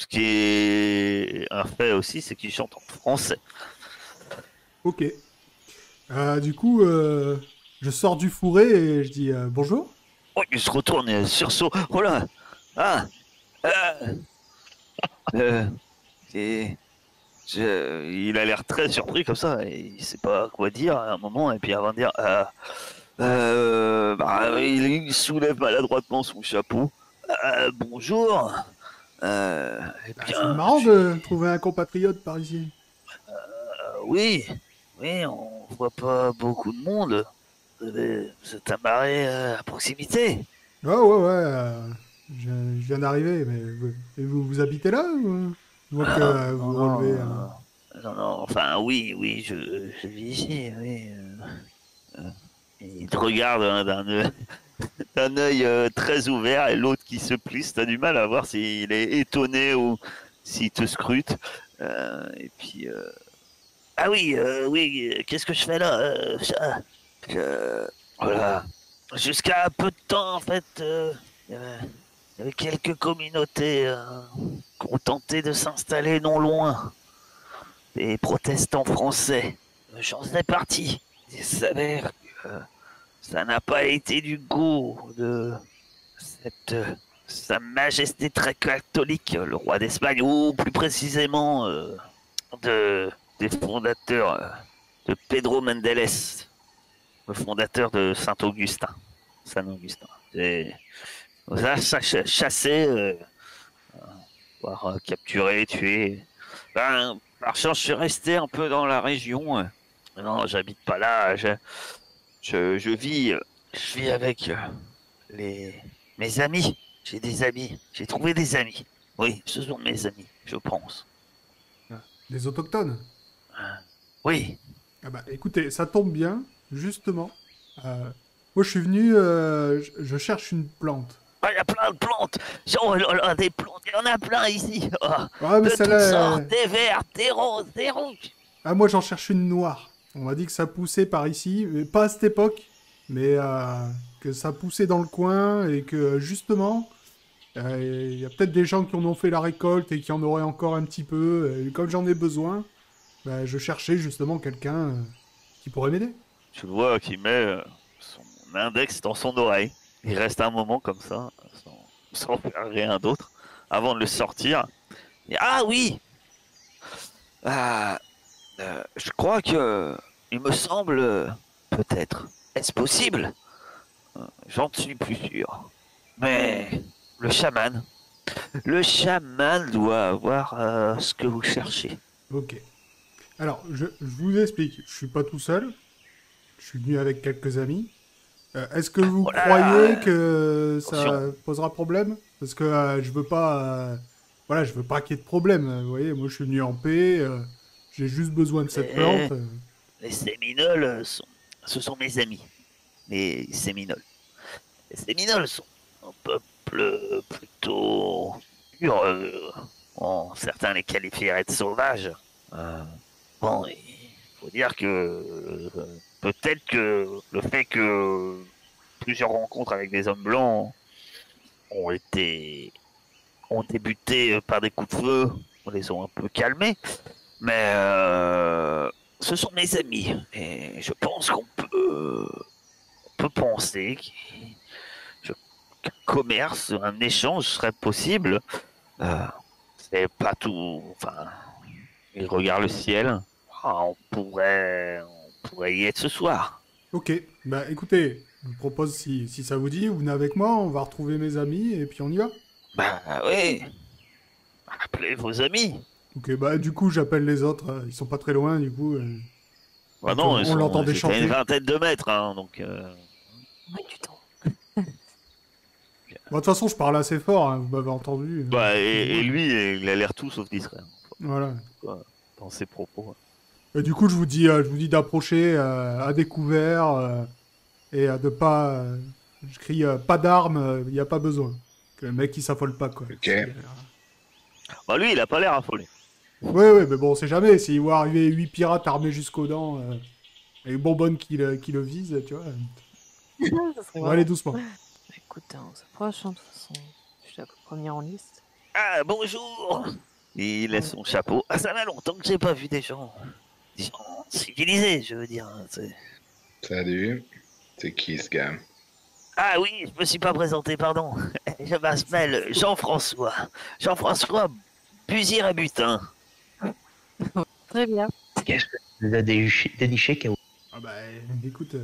Ce qui est un fait aussi, c'est qu'il chante en français. Ok. Du coup, je sors du fourré et je dis bonjour. Oh, il se retourne et sursaut. Oh là! Ah! Ah! Euh, et il a l'air très surpris comme ça. Et il sait pas quoi dire à un moment. Et puis avant de dire. Bah, il soulève maladroitement son chapeau. Bonjour. Eh Bah, c'est bien, marrant de trouver un compatriote par ici. oui, oui, on voit pas beaucoup de monde. Vous êtes amarré à proximité. Ouais, ouais, ouais. Je viens d'arriver, mais et vous habitez là ou... Je vois que Ah, non, vous non, relevez. non, non, enfin, oui, oui, je vis ici, oui. Euh, il te regarde d'un œil très ouvert et l'autre qui se plisse. T'as du mal à voir s'il est étonné ou s'il te scrute. Et puis, ah oui, oui, qu'est-ce que je fais là? Voilà. Jusqu'à peu de temps, en fait, il y avait quelques communautés qui ont tenté de s'installer non loin. Des protestants français. J'en faisais partie. Il s'avère que ça n'a pas été du goût de cette Sa Majesté très catholique, le roi d'Espagne, ou plus précisément de, des fondateurs de Pedro Mendeles, le fondateur de Saint-Augustin. Saint-Augustin. Et ça chassé, voire capturé, tué. Ben, par chance, je suis resté un peu dans la région. Non, j'habite pas là. Je je vis avec les, mes amis. J'ai des amis. J'ai trouvé des amis. Oui, ce sont mes amis, je pense. Des autochtones. Oui. Ah bah, écoutez, ça tombe bien, justement. Moi, je suis venu, je cherche une plante. Ah, il y a plein de plantes. Oh là là, des plantes. Il y en a plein ici. Oh, Ah, mais de celle-là, toutes sortes. Des vertes, des roses, des rouges. ah, moi, j'en cherche une noire. On m'a dit que ça poussait par ici, mais pas à cette époque, mais que ça poussait dans le coin et que, justement, il y a peut-être des gens qui en ont fait la récolte et qui en auraient encore un petit peu. Et comme j'en ai besoin, bah, je cherchais justement quelqu'un qui pourrait m'aider. Tu le vois qui met son index dans son oreille. Il reste un moment comme ça, sans faire rien d'autre, avant de le sortir. Et, ah oui, ah, je crois que, il me semble, peut-être. Est-ce possible? J'en suis plus sûr. Mais le chaman, le chaman doit avoir ce que vous cherchez. Ok. Alors, je vous explique. Je suis pas tout seul. Je suis venu avec quelques amis. Est-ce que vous Oh là là, croyez que ça attention. posera problème? Parce que je veux pas, voilà, je veux pas qu'il y ait de problème. Vous voyez, moi je suis venu en paix. J'ai juste besoin de cette Les, plante. les Séminoles ce sont mes amis. Les Séminoles. Les Séminoles sont un peuple plutôt dur. Certains les qualifieraient de sauvages. Euh, bon, il faut dire que peut-être que le fait que plusieurs rencontres avec des hommes blancs ont été ont débuté par des coups de feu, on les a un peu calmés, mais ce sont mes amis et je pense on peut penser qu'un commerce, un échange serait possible. Euh, c'est pas tout. Enfin, il regarde le ciel. Ah, on pourrait y être ce soir. Ok. Bah écoutez, je vous propose si ça vous dit, vous venez avec moi, on va retrouver mes amis et puis on y va. Bah oui, appelez vos amis. Ok. Bah du coup j'appelle les autres. Ils sont pas très loin du coup. Bah Donc non, on l'entendait c'était à une chanter. vingtaine de mètres, hein, donc. Oui, du temps. Bon, de toute façon je parle assez fort. Vous m'avez entendu, Bah, plus ou et moins. lui, il a l'air tout sauf discret, hein, Voilà. dans ses propos. Et du coup, je vous dis d'approcher à découvert et de pas. Je crie pas d'armes, il n'y a pas besoin. Que le mec il s'affole pas quoi. Ok. Bah, lui, il a pas l'air affolé. Ouais, ouais, mais bon, on sait jamais. S'il voit arriver 8 pirates armés jusqu'aux dents et bonbonne qui le visent, tu vois. Ça serait On va aller marrant. doucement. Écoute, on s'approche, hein, de toute façon. Je suis la première en liste. Ah, bonjour. Il laisse son chapeau. Ah, ça fait longtemps que j'ai pas vu des gens civilisés, je veux dire. Salut. C'est qui ce gars? Ah oui, je me suis pas présenté, pardon. Je m'appelle Jean-François. Jean-François Buzir-Butin. Très bien. Qu'est-ce que tu as déniché, K.O.? Ah bah écoute,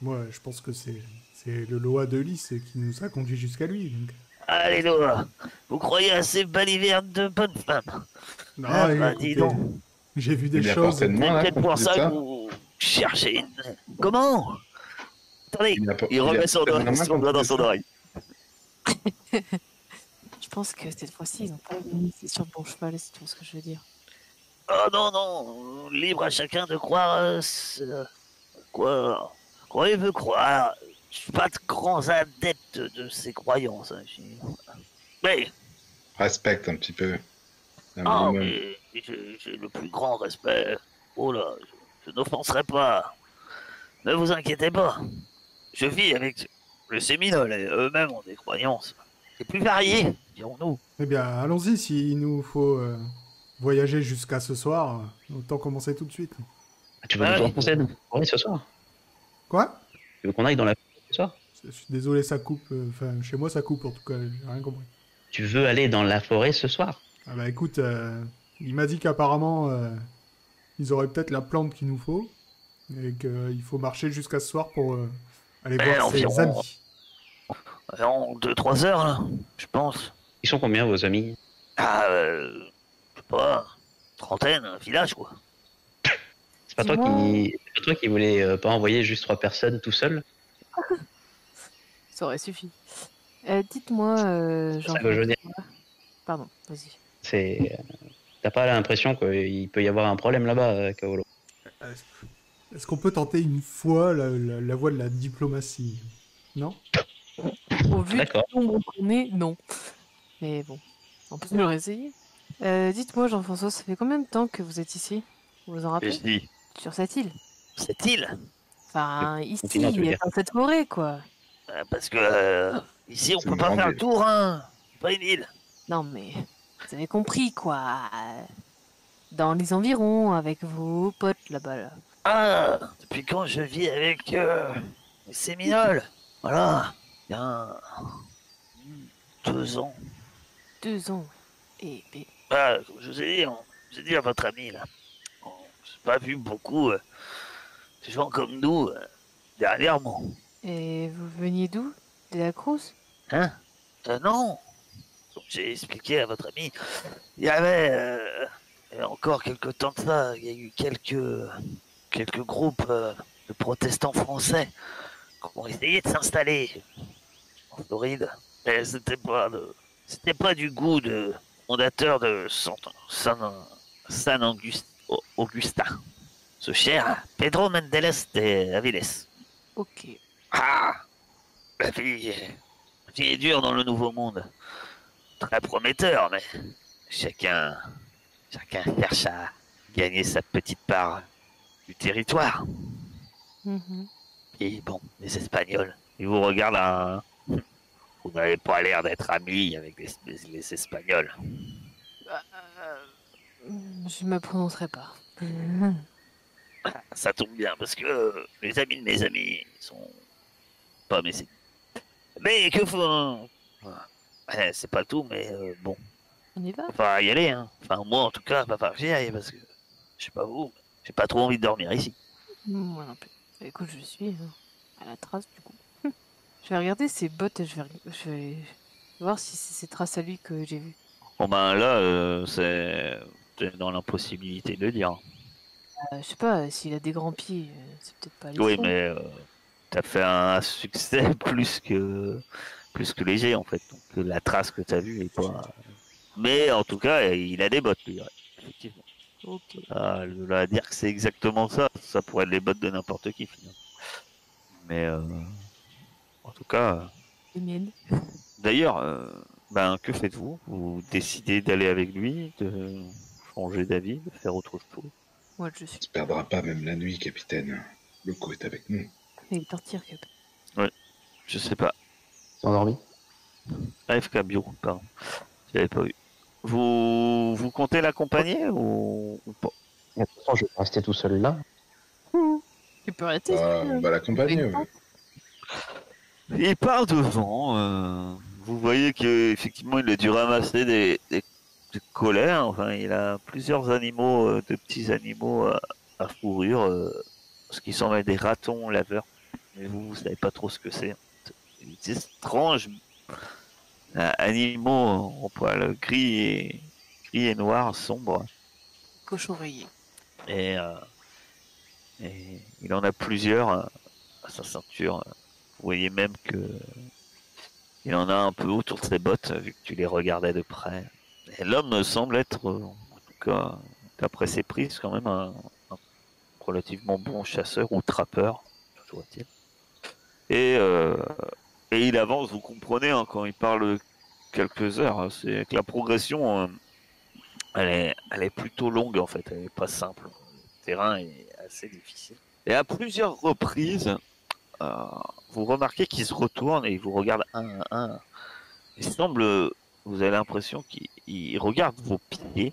moi je pense que c'est le Loa de Lys qui nous a conduit jusqu'à lui. Donc... Allez, Noah, vous croyez à ces balivernes de bonnes femmes? Non, Ah, bah, écoutez, dis donc. j'ai vu des Il a choses. porté de C'est moi, là, peut-être quand pour tu dis ça que ça. vous cherchez une... Comment? Attendez, il a remet son porté de doigt, moi son quand doigt tu dans dis son ça. oreille. Je pense que cette fois-ci, ils n'ont pas misé sur le bon cheval, si tu vois ce que je veux dire. Oh non, non, libre à chacun de croire quoi il veut croire. Je suis pas de grands adeptes de ces croyances. Hein. Mais, Respecte un petit peu. Un ah, minimum. mais j'ai le plus grand respect. Oh là, je n'offenserai pas. Ne vous inquiétez pas. Je vis avec les Séminoles et eux-mêmes ont des croyances. C'est plus varié, dirons-nous. Eh bien, allons-y, s'il nous faut voyager jusqu'à ce soir, autant commencer tout de suite. Tu veux Ah nous oui. enfoncer dans la forêt ce soir? Quoi? Tu veux qu'on aille dans la forêt ce soir? Je suis désolé, ça coupe. Enfin, chez moi, ça coupe en tout cas, j'ai rien compris. Tu veux aller dans la forêt ce soir? Ah bah écoute, il m'a dit qu'apparemment, ils auraient peut-être la plante qu'il nous faut, et qu'il faut marcher jusqu'à ce soir pour aller voir ses environ- amis. En 2-3 heures, là, je pense. Ils sont combien, vos amis? Ah, je sais pas, trentaine, un village, quoi. C'est pas toi Dis-moi. qui voulais pas envoyer juste 3 personnes tout seul? Ça aurait suffi. Dites-moi, ça que je veux dire. Pardon, vas-y. C'est... T'as pas l'impression qu'il peut y avoir un problème là-bas, Kaolo? Est-ce qu'on peut tenter une fois la voie de la diplomatie? Non? Au vu du D'accord. nombre qu'on est, non. Mais bon, on peut le réessayer. Dites-moi, Jean-François, ça fait combien de temps que vous êtes ici? Vous vous en Et rappelez? je dis, Sur cette île? cette île, Enfin, ici, continent, tu veux dire. dans cette forêt, quoi. parce que ici, on C'est peut une pas grande faire le île. tour, hein. C'est pas une île. Non, mais vous avez compris, quoi. Dans les environs, avec vos potes là-bas, là. Ah, depuis quand je vis avec les Séminoles? Voilà, il y a 2 ans. 2 ans. Et Ah, comme je vous ai dit, je vous ai dit à votre ami, là. On s'est pas vu beaucoup de gens comme nous dernièrement. Et vous veniez d'où? De la Cruz? Hein? Non. Comme j'ai expliqué à votre ami, il y avait encore quelques temps de ça, il y a eu quelques groupes de protestants français qui ont essayé de s'installer en Floride. Mais c'était pas du goût de fondateur de San Augustin, ce cher Pedro Mendeles de Aviles. Ok. Ah, la vie est dure dans le Nouveau Monde. Très prometteur, mais chacun cherche à gagner sa petite part du territoire. Mhm. Et bon, les Espagnols, ils vous regardent vous n'avez pas l'air d'être amis avec les Espagnols. Je me prononcerai pas. Ça tombe bien, parce que les amis de mes amis sont pas mes ennemis. Mais que faut... c'est pas tout, mais bon, On y va? va y aller, hein. Enfin, moi, en tout cas, va falloir que j'y aille, parce que, je sais pas vous, mais j'ai pas trop envie de dormir ici. Moi non plus. Écoute, je suis à la trace du coup. Je vais regarder ses bottes et je vais voir si c'est ses traces à lui que j'ai vues. Bon ben là, t'es dans l'impossibilité de le dire. Je sais pas, s'il a des grands pieds, c'est peut-être pas les Oui, siens. mais t'as fait un succès plus que léger, en fait. Donc la trace que t'as vue est pas... Mais en tout cas, il a des bottes, lui, ouais, effectivement. Ok. De là à dire que c'est exactement ça, ça pourrait être les bottes de n'importe qui, finalement. Mais en tout cas... Les miennes. D'ailleurs, ben, que faites-vous? Vous décidez d'aller avec lui, de changer d'avis, de faire autre chose? Moi je suis. On se perdra pas même la nuit, capitaine. Loco est avec nous. Et partir, Cap. Je sais pas. T'es endormi? AFK Bio, pardon. J'avais pas vu. Vous comptez l'accompagner ou pas? De toute façon, je vais pas rester tout seul là. Tu peux arrêter si tu On veux. va l'accompagner. Une Ouais. tente. Il part devant. Vous voyez qu'effectivement, il a dû ramasser des colères. Enfin, il a plusieurs animaux, de petits animaux à fourrure, ce qui semble être des ratons laveurs. Mais vous savez pas trop ce que c'est. C'est étrange. Animaux en poil gris et noir, sombre. Cochon rayé. Et, il en a plusieurs à sa ceinture. Vous voyez même que il en a un peu autour de ses bottes, vu que tu les regardais de près. Et l'homme semble être, en tout cas, d'après ses prises, quand même un relativement bon chasseur ou trappeur, toujours est-il. Et, euh, et il avance, vous comprenez, hein, quand il parle quelques heures, hein, c'est que la progression, elle est plutôt longue en fait, elle est pas simple. Le terrain est assez difficile. Et à plusieurs reprises, euh, vous remarquez qu'il se retourne et il vous regarde un à un. Il semble, vous avez l'impression qu'il regarde vos pieds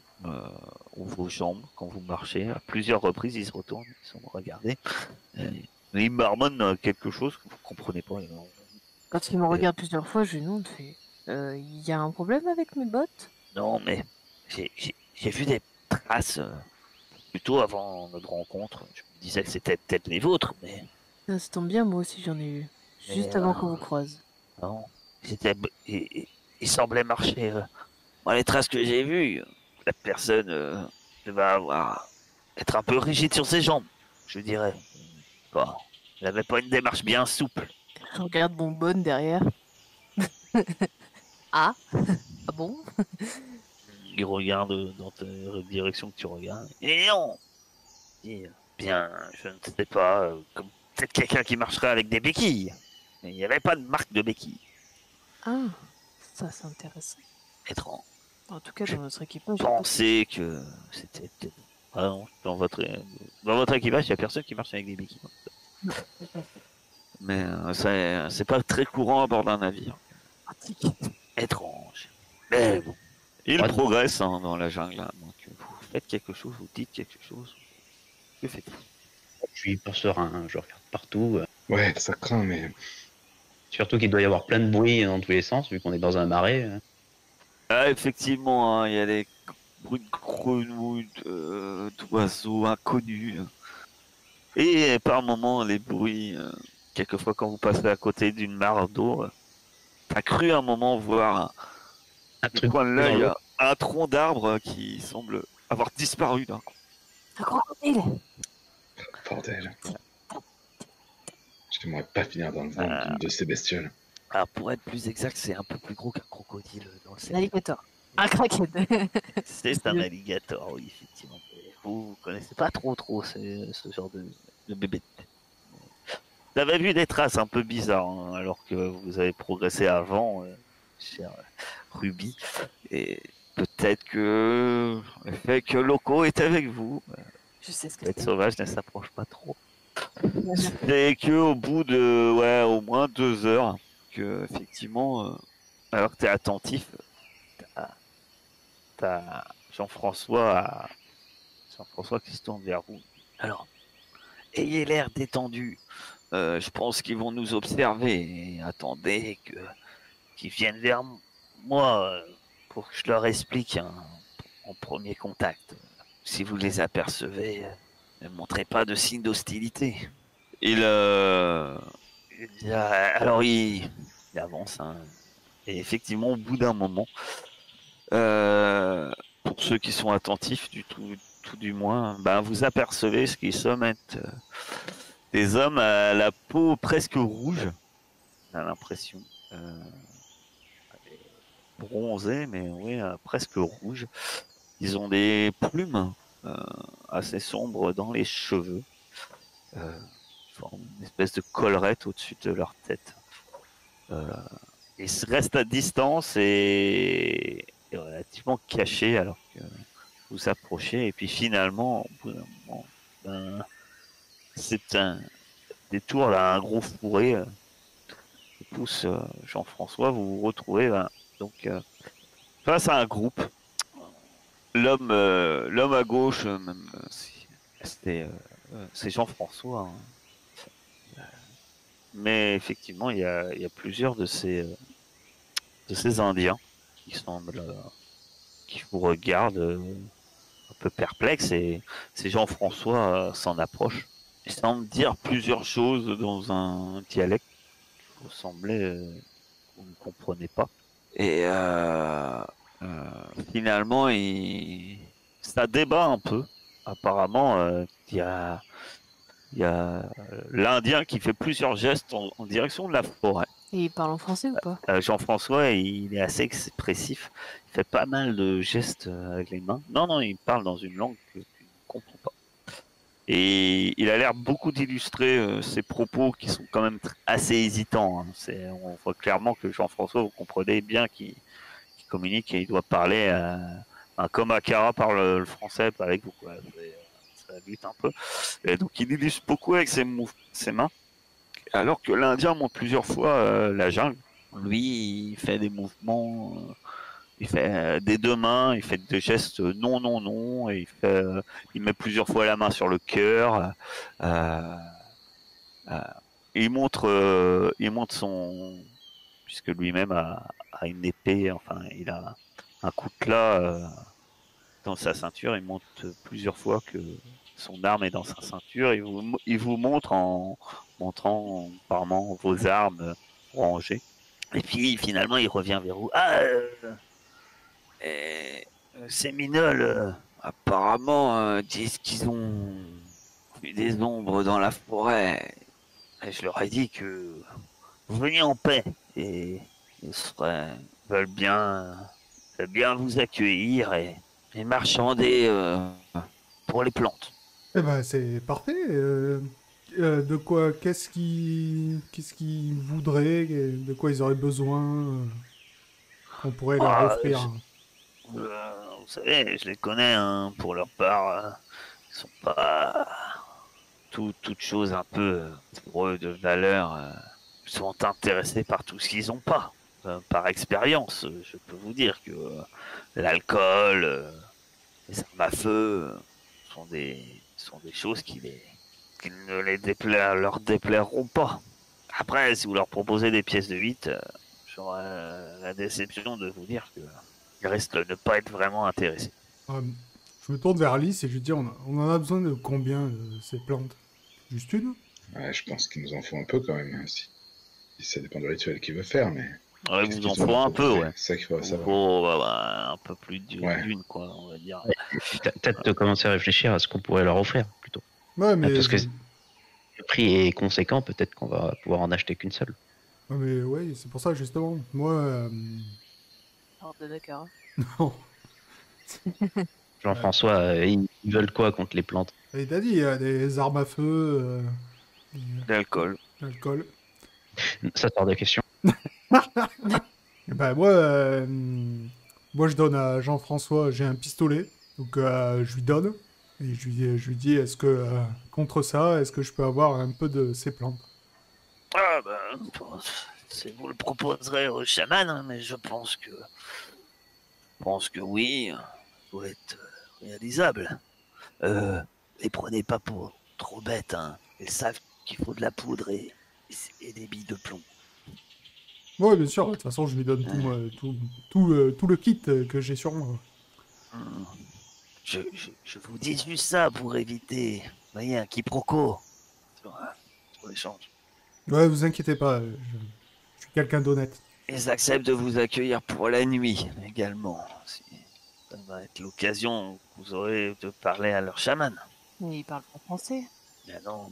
ou vos jambes quand vous marchez. À plusieurs reprises, il se retourne, il semble regarder. Et il marmonne quelque chose que vous comprenez pas. Quand il me regarde plusieurs fois, je lui demande, il y a un problème avec mes bottes? Non, mais j'ai vu des traces plutôt avant notre rencontre. Je me disais que c'était peut-être les vôtres, mais Ah, ça tombe bien, moi aussi j'en ai eu. Juste avant qu'on vous croise. non. C'était, il semblait marcher. Moi, les traces que j'ai vues, la personne devait être un peu rigide sur ses jambes, je dirais. Bon, elle n'avait pas une démarche bien souple. Je regarde Bonbonne derrière. Ah? Ah bon? Il regarde dans ta direction que tu regardes. Et non! Il dit, bien, je ne sais pas, comme peut-être quelqu'un qui marcherait avec des béquilles. Mais il n'y avait pas de marque de béquilles. Ah, ça c'est intéressant. Étrange. En tout cas, Je dans notre équipage, Je pensais que c'était peut-être. Ah non, dans votre équipage, il n'y a personne qui marche avec des béquilles. Mais c'est pas très courant à bord d'un navire. pratique. Étrange. Mais bon. Il Ouais. progresse hein, dans la jungle. Hein, donc vous faites quelque chose, vous dites quelque chose. Que faites-vous? Je suis pas serein, hein, je regarde partout. Ouais, ça craint, mais Surtout qu'il doit y avoir plein de bruit dans tous les sens, vu qu'on est dans un marais. Ah, effectivement, hein, il y a des bruits de grenouilles, d'oiseaux inconnus. Et par moments, les bruits, quelquefois quand vous passez à côté d'une mare d'eau, t'as cru un moment voir Un du truc coin de dans l'œil l'eau. un tronc d'arbre qui semble avoir disparu d'un coup. Un crocodile! bordel. J'aimerais pas finir dans le ventre Ah. d'une de ces bestioles. Alors pour être plus exact, c'est un peu plus gros qu'un crocodile dans le Un ciel. alligator. Un kraken. C'est un alligator, oui, effectivement. Vous connaissez pas trop ce genre de bébé. Vous avez vu des traces un peu bizarres, hein, alors que vous avez progressé avant, cher Ruby. Et peut-être que le fait que Loco est avec vous, Je sais ce que bête c'est. sauvage ne s'approche pas trop. C'est que au bout de ouais au moins 2 heures, que effectivement, alors que t'es attentif, t'as Jean-François qui se tourne vers vous. Alors, ayez l'air détendu. Je pense qu'ils vont nous observer. Et attendez qu'ils viennent vers moi pour que je leur explique en premier contact. Si vous les apercevez, ne montrez pas de signe d'hostilité. Il, alors il avance. Hein. Et effectivement, au bout d'un moment, pour ceux qui sont attentifs tout du moins, ben, vous apercevez ce qui semble être des hommes à la peau presque rouge, on a l'impression. Bronzés, mais oui, presque rouge. Ils ont des plumes assez sombres dans les cheveux. Une espèce de collerette au-dessus de leur tête. Ils restent à distance et relativement cachés alors que vous approchez. Et puis finalement, au bout d'un moment, ben, c'est un détour là, un gros fourré qui pousse Jean-François. Vous vous retrouvez donc face à un groupe. L'homme à gauche, c'est Jean-François, hein. Mais effectivement, il y a plusieurs de ces Indiens qui semblent, qui vous regardent un peu perplexes, et c'est Jean-François s'en approche. Il semble dire plusieurs choses dans un dialecte que vous semblez vous ne comprenez pas. Et finalement, ça débat un peu. Apparemment, il y a l'Indien qui fait plusieurs gestes en direction de la forêt. Et il parle en français ou pas? Jean-François, il est assez expressif. Il fait pas mal de gestes avec les mains. Non, il parle dans une langue que tu ne comprends pas. Et il a l'air beaucoup d'illustrer ses propos qui sont quand même assez hésitants, hein. On voit clairement que Jean-François, vous comprenez bien qu'il communique et il doit parler comme Akara parle le français, pas avec vous, quoi. Ça lutte un peu. Et donc il illustre beaucoup avec ses mains. Alors que l'Indien montre plusieurs fois la jungle. Lui, il fait des mouvements, il fait des deux mains, il fait des gestes non, et il met plusieurs fois la main sur le cœur. Il montre puisque lui-même a une épée, enfin, il a un coutelas dans sa ceinture. Il montre plusieurs fois que son arme est dans sa ceinture. Il vous montre en montrant apparemment vos armes rangées. Et puis finalement, il revient vers vous. Ces minoles, apparemment, disent qu'ils ont vu des ombres dans la forêt. Et je leur ai dit que vous veniez en paix et ils veulent bien vous accueillir et marchander pour les plantes. Eh ben, c'est parfait. De quoi, qu'est-ce qu'ils voudraient, de quoi ils auraient besoin, qu'on pourrait leur offrir. Vous savez, je les connais, hein, pour leur part. Ils sont pas toutes choses un peu pour eux de valeur. Ils sont intéressés par tout ce qu'ils n'ont pas. Par expérience, je peux vous dire que l'alcool, les armes à feu sont des choses qui ne leur déplairont pas. Après, si vous leur proposez des pièces de 8, j'aurai la déception de vous dire qu'ils risquent de ne pas être vraiment intéressés. Je me tourne vers Alice et je lui dis, on en a besoin de combien de ces plantes? Juste une? Ouais, je pense qu'il nous en faut un peu quand même, hein, si ça dépend du rituel qu'il veut faire, mais... Ouais, vous en faut un peu, ouais. C'est ça qu'il faut savoir. Un peu plus Ouais. d'une, quoi, on va dire. Peut-être de commencer à réfléchir à ce qu'on pourrait leur offrir, plutôt. Ouais, mais... Parce que le prix est conséquent, peut-être qu'on va pouvoir en acheter qu'une seule. Ouais, mais ouais, c'est pour ça, justement. Moi... Hors de Dakar. Non. Jean-François, ils veulent quoi contre les plantes? Et t'as dit, il y a des armes à feu... L'alcool. L'alcool. Ça sort de question. Ben moi je donne à Jean-François, j'ai un pistolet, donc je lui donne, et je lui dis, est-ce que contre ça, est-ce que je peux avoir un peu de ces plantes? Ah ben, vous le proposerez au chaman, hein, mais je pense que oui, ça doit être réalisable. Les prenez pas pour trop bêtes, hein. Ils savent qu'il faut de la poudre et des billes de plomb. Oui, bien sûr, de toute façon je lui donne tout le kit que j'ai sur moi. Je vous dis juste ça pour éviter, vous voyez, un quiproquo sur l'échange. Ouais, vous inquiétez pas, je suis quelqu'un d'honnête. Ils acceptent de vous accueillir pour la nuit également. Ça va être l'occasion que vous aurez de parler à leur chaman. Mais il parle pas français. Mais non,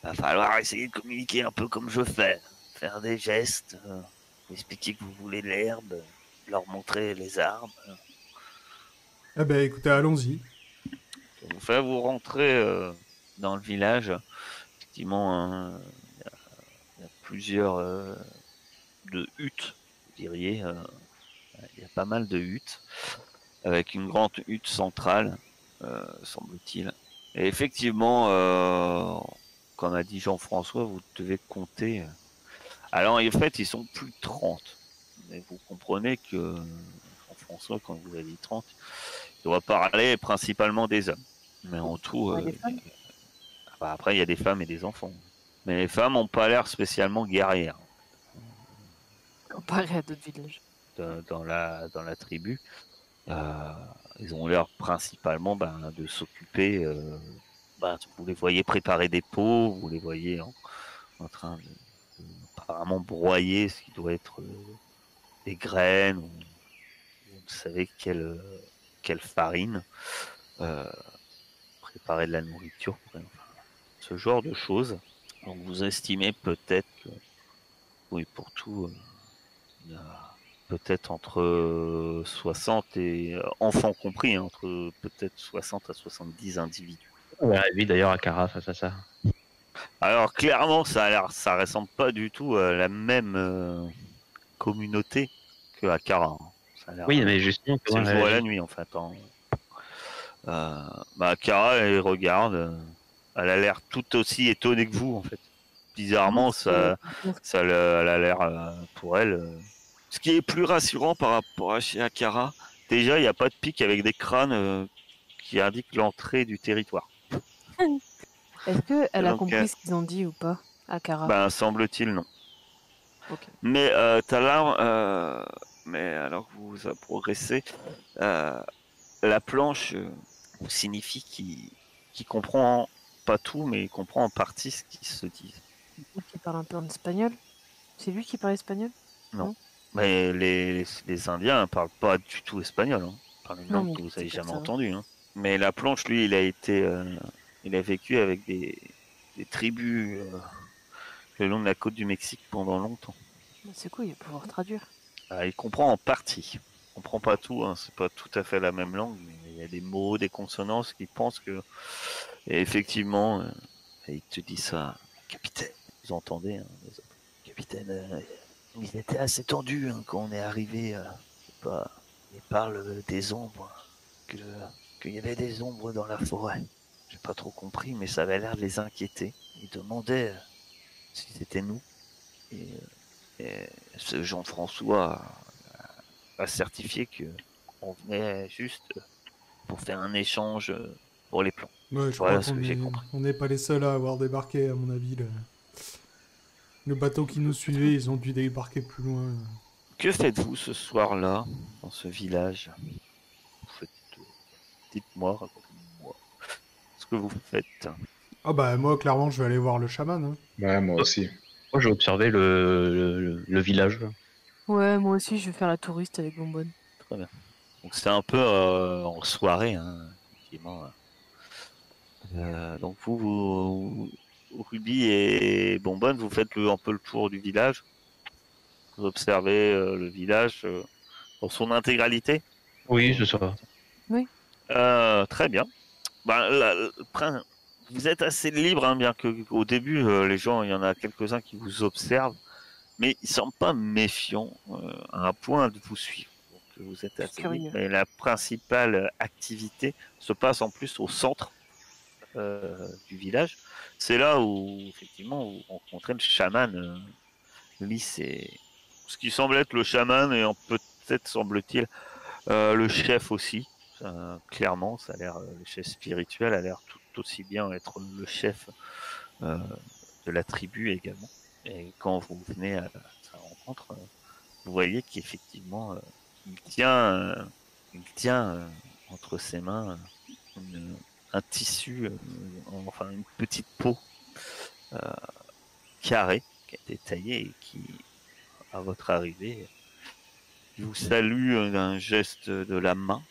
va falloir essayer de communiquer un peu comme je fais. Faire des gestes, expliquer que vous voulez de l'herbe, leur montrer les arbres. Eh ben écoutez, allons-y. Vous rentrez dans le village. Effectivement, il y a plusieurs de huttes, vous diriez. Il y a pas mal de huttes, avec une grande hutte centrale, semble-t-il. Et effectivement, comme a dit Jean-François, vous devez compter. Alors en fait, ils sont plus de 30. Mais vous comprenez que Jean-François, quand vous avez dit 30, il doit parler principalement des hommes. Mais en tout, Pas des femmes? bah, après, il y a des femmes et des enfants. Mais les femmes n'ont pas l'air spécialement guerrières Comparé à d'autres villages. dans la tribu. Euh, Ils ont l'air principalement de s'occuper. Vous les voyez préparer des pots, vous les voyez en train apparemment broyer ce qui doit être des graines ou vous savez quelle farine, préparer de la nourriture, ce genre de choses. Donc vous estimez peut-être que, oui, pour tout, il y a peut-être entre 60 et enfants compris, hein, entre peut-être 60 à 70 individus. Ouais, lui d'ailleurs à Cara face à ça. Alors clairement, ça ressemble pas du tout à la même communauté que Akara. Hein. Ça a l'air, Oui, mais justement, c'est le jour et la nuit en fait. Hein. Akara, elle regarde, elle a l'air tout aussi étonnée que vous en fait. Bizarrement, elle a l'air pour elle. Ce qui est plus rassurant par rapport à chez Akara, déjà il n'y a pas de pic avec des crânes qui indiquent l'entrée du territoire. Est-ce qu'elle a Donc, compris ce qu'ils ont dit ou pas, Akara? Semble-t-il non. Ok. Mais mais alors que vous avez progressé, la planche signifie qu'il comprend pas tout, mais il comprend en partie ce qui se dit. Qui parle un peu en espagnol? C'est lui qui parle espagnol? Non. Mais les Indiens ne parlent pas du tout espagnol. Hein. Ils parlent une langue que vous n'avez jamais entendue. Hein. Mais la planche, lui, il a vécu avec des tribus le long de la côte du Mexique pendant longtemps. C'est cool, il va pouvoir traduire. Il comprend en partie. Il comprend pas tout, hein. C'est pas tout à fait la même langue, mais il y a des mots, des consonances qui pensent que. Et effectivement, il te dit ça, capitaine. Vous entendez, hein, capitaine, il était assez tendu hein, quand on est arrivé. Il parle des ombres, qu'il y avait des ombres dans la forêt. J'ai pas trop compris, mais ça avait l'air de les inquiéter. Ils demandaient si c'était nous. Et ce Jean-François a certifié qu'on venait juste pour faire un échange pour les plans. Ouais, je Voilà crois ce que j'ai compris. on n'est pas les seuls à avoir débarqué, à mon avis. Le bateau qui nous suivait, ils ont dû débarquer plus loin. Que faites-vous ce soir-là, dans ce village? Dites-moi, racontez-moi ce que vous faites. Ah bah moi, clairement, je vais aller voir le chaman. Hein. Ouais, moi aussi. Moi, j'ai observé le village. Ouais, moi aussi, je vais faire la touriste avec Bonbonne. Très bien. Donc c'est un peu en soirée, hein, effectivement. Donc vous, Ruby et Bonbonne, vous faites un peu le tour du village. Vous observez le village dans son intégralité. Oui, c'est ça. Oui. Très bien. Vous êtes assez libre, hein, bien qu'au début, les gens, il y en a quelques-uns qui vous observent, mais ils ne semblent pas méfiants à un point de vous suivre. Donc, vous êtes assez libre. Mais la principale activité se passe en plus au centre du village. C'est là où, effectivement, vous rencontrez le chaman. Lui, c'est ce qui semble être le chaman et peut-être, semble-t-il, le chef aussi. Clairement, ça a l'air, le chef spirituel a l'air tout aussi bien être le chef de la tribu également. Et quand vous venez à sa rencontre, vous voyez qu'effectivement, il tient entre ses mains un tissu, enfin une petite peau carrée qui a été taillée et qui, à votre arrivée, vous salue d'un geste de la main.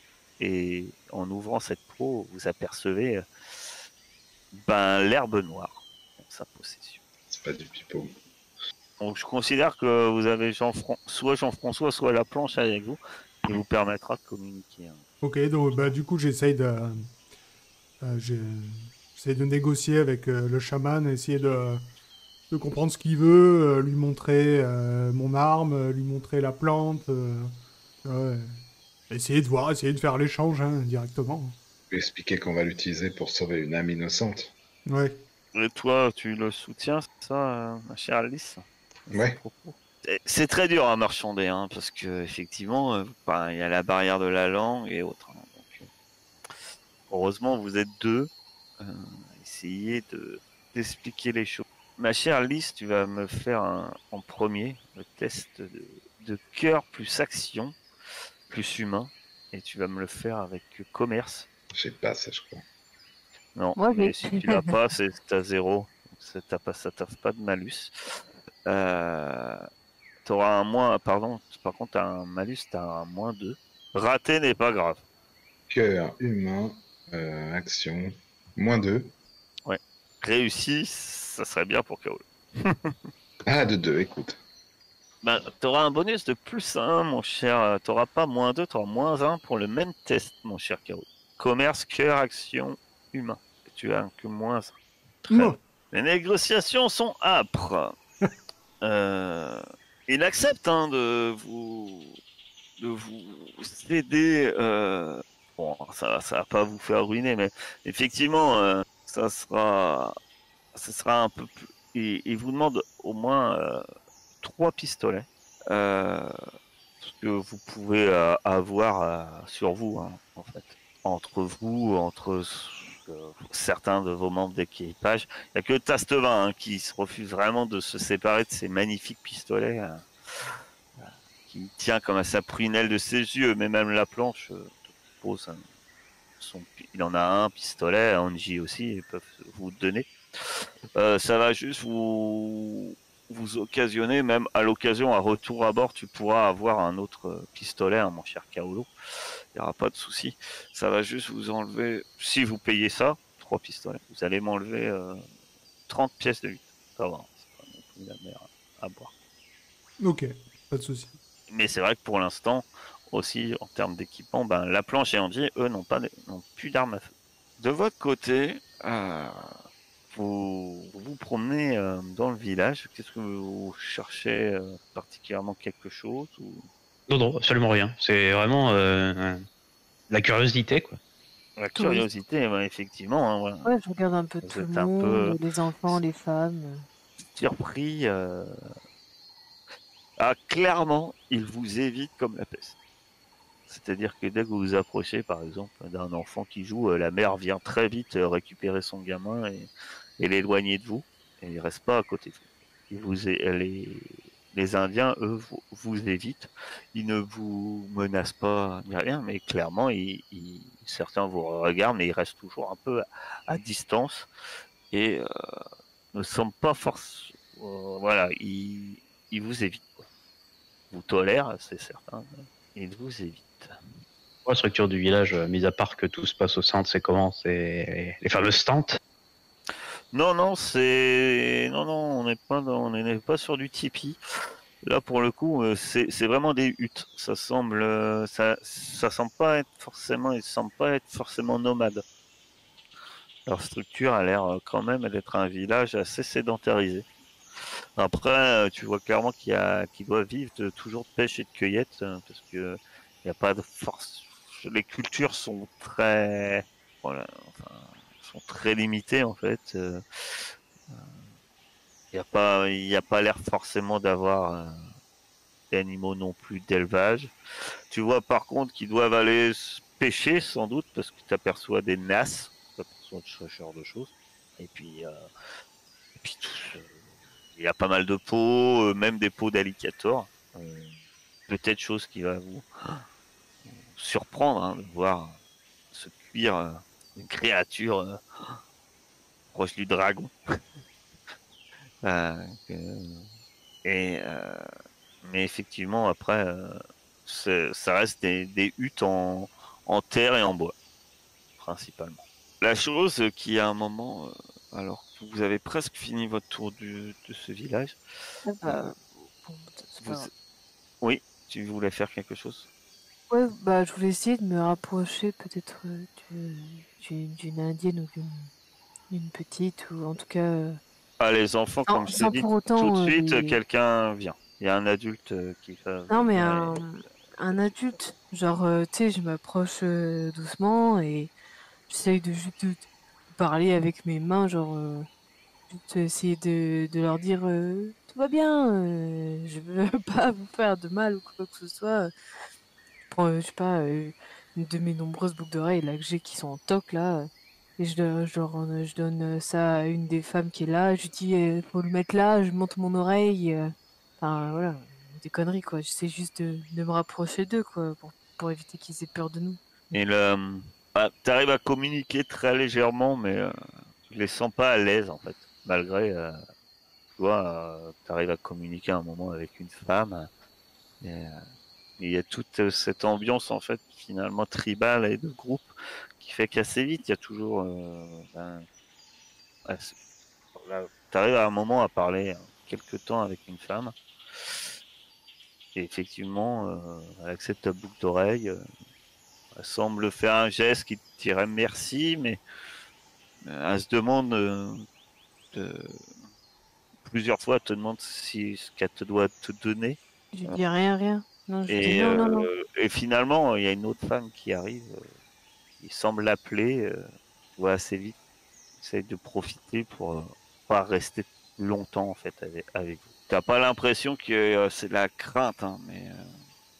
Et en ouvrant cette peau, vous apercevez l'herbe noire en sa possession. C'est pas du pipeau. Donc je considère que vous avez soit Jean-François, soit la planche avec vous, qui vous permettra de communiquer. Hein. Ok, donc du coup j'essaye de négocier avec le chaman, essayer de comprendre ce qu'il veut, lui montrer mon arme, lui montrer la plante. Ouais. Essayer de faire l'échange hein, directement. Lui expliquer qu'on va l'utiliser pour sauver une âme innocente. Ouais. Et toi, tu le soutiens, ça, ma chère Alice? Ouais. C'est très dur à marchander, hein, parce que effectivement, il y a la barrière de la langue et autres. Hein, donc, heureusement, vous êtes deux. Euh, essayez d'expliquer les choses. Ma chère Lys, tu vas me faire en premier le test de cœur plus action, plus humain, et tu vas me le faire avec commerce. J'ai pas ça, je crois. Non, Moi, mais j'ai. si tu l'as pas, c'est à 0. Ça t'offre pas de malus. T'auras un moins, pardon, par contre, t'as un malus, t'as un -2. Raté n'est pas grave. Cœur, humain, action, -2. Ouais. Réussi, ça serait bien pour Kaolo. Ah, de 2, écoute. Ben, t'auras un bonus de +1, mon cher. T'auras pas -2, t'auras -1 pour le même test, mon cher Kaolo. Commerce, cœur, action, humain. Et tu as que -1. Très Moi. bien. Les négociations sont âpres. Il accepte hein, de vous céder. Bon, ça va pas vous faire ruiner, mais effectivement, ça sera un peu plus. Il vous demande au moins 3 pistolets que vous pouvez avoir sur vous, hein, en fait, entre vous, entre certains de vos membres d'équipage. Il n'y a que Tastevin hein, qui se refuse vraiment de se séparer de ces magnifiques pistolets. Qui tient comme à sa prunelle de ses yeux, mais même la planche pose il en a un pistolet, Angie aussi, ils peuvent vous donner. Ça va juste vous occasionner, même à l'occasion, à retour à bord, tu pourras avoir un autre pistolet, hein, mon cher Kaolo. Il n'y aura pas de souci. Ça va juste vous enlever, si vous payez ça, 3 pistolets, vous allez m'enlever 30 pièces de 8. Ça va, c'est pas non plus la mer à boire. Ok, pas de souci. Mais c'est vrai que pour l'instant, aussi en termes d'équipement, ben, la planche et Andy, eux, n'ont plus d'armes à feu. De votre côté, vous promenez dans le village. Qu'est-ce que vous cherchez particulièrement quelque chose ou... Non, absolument rien. C'est vraiment la curiosité, quoi. La curiosité, ouais, effectivement. Hein, voilà. Ouais, je regarde un peu Vous tout le êtes un monde, peu les enfants, les femmes. surpris. Ah, clairement, il vous évite comme la peste. C'est-à-dire que dès que vous vous approchez, par exemple, d'un enfant qui joue, la mère vient très vite récupérer son gamin et l'éloigner de vous. Et il reste pas à côté de vous. Les Indiens, eux, vous évitent. Ils ne vous menacent pas ni rien, mais clairement, certains vous regardent, mais ils restent toujours un peu à distance et ne semblent pas force. Voilà, ils vous évitent. Quoi. Vous tolèrent, c'est certain. Ils vous évitent. La structure du village, mis à part que tout se passe au centre, c'est comment? C'est les fameuses tentes? Non, non, on n'est pas sur du tipi. Là, pour le coup, c'est vraiment des huttes. Ça semble pas être forcément, ils semblent pas être forcément nomades. Leur structure a l'air quand même d'être un village assez sédentarisé. Après, tu vois clairement qu'il doit vivre toujours de pêche et de cueillette, parce que il n'y a pas de force. Les cultures sont très, voilà, enfin, sont très limitées en fait. Il y a pas l'air forcément d'avoir des animaux non plus d'élevage. Tu vois par contre qu'ils doivent aller pêcher sans doute parce que tu aperçois des nasses, tu aperçois ce genre de choses. Et puis il y a pas mal de peaux, même des peaux d'alligator. Peut-être chose qui va vous surprendre hein, de voir se cuire une créature proche du dragon. Euh, et mais effectivement après ça reste des huttes en terre et en bois principalement. La chose qui à un moment alors que vous avez presque fini votre tour de ce village, Ah bah, bon, c'est pas vous... grave. oui, tu voulais faire quelque chose? Ouais, bah, je voulais essayer de me rapprocher peut-être d'une indienne ou d'une petite, ou en tout cas. Ah, les enfants, comme je te Sans dis, pour tout de autant suite, quelqu'un vient. Il y a un adulte qui va Non, mais venir. un adulte. Genre, tu sais, je m'approche doucement et j'essaye de juste de parler avec mes mains, genre. Juste essayer de leur dire tout va bien, je veux pas vous faire de mal ou quoi que ce soit. Je prends, je sais pas, une de mes nombreuses boucles d'oreilles là que j'ai qui sont en toc là. Et je donne ça à une des femmes qui est là. Je lui dis, faut le mettre là, je monte mon oreille. Enfin, voilà, des conneries quoi. J'essaie juste de me rapprocher d'eux quoi, pour éviter qu'ils aient peur de nous. Et t'arrives à communiquer très légèrement, mais tu les sens pas à l'aise en fait. Malgré, tu vois, t'arrives à communiquer un moment avec une femme. Et il y a toute cette ambiance en fait finalement tribale et de groupe qui fait qu'assez vite il y a toujours t'arrives à un moment à parler quelques temps avec une femme et effectivement elle accepte ta boucle d'oreille, elle semble faire un geste qui te dirait merci, mais elle se demande plusieurs fois, elle te demande si ce qu'elle te doit te donner. Je lui dis rien. Non, je lui dis non. Et finalement, il y a une autre femme qui arrive, qui semble l'appeler, tu vois, assez vite. Essaye de profiter pour pas rester longtemps en fait avec vous. T'as pas l'impression que c'est de la crainte, hein, mais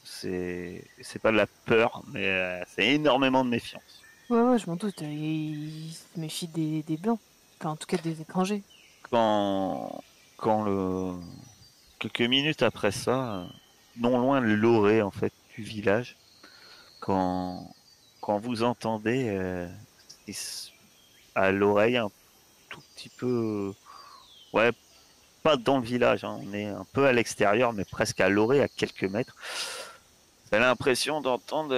c'est pas de la peur, mais c'est énormément de méfiance. Ouais, je m'en doute. Il se méfie des blancs. Enfin, en tout cas, des étrangers. Quand quand le quelques minutes après ça, non loin de l'orée en fait du village, quand quand vous entendez à l'oreille un tout petit peu, ouais, pas dans le village, hein, on est un peu à l'extérieur, mais presque à l'orée, à quelques mètres. T'as l'impression d'entendre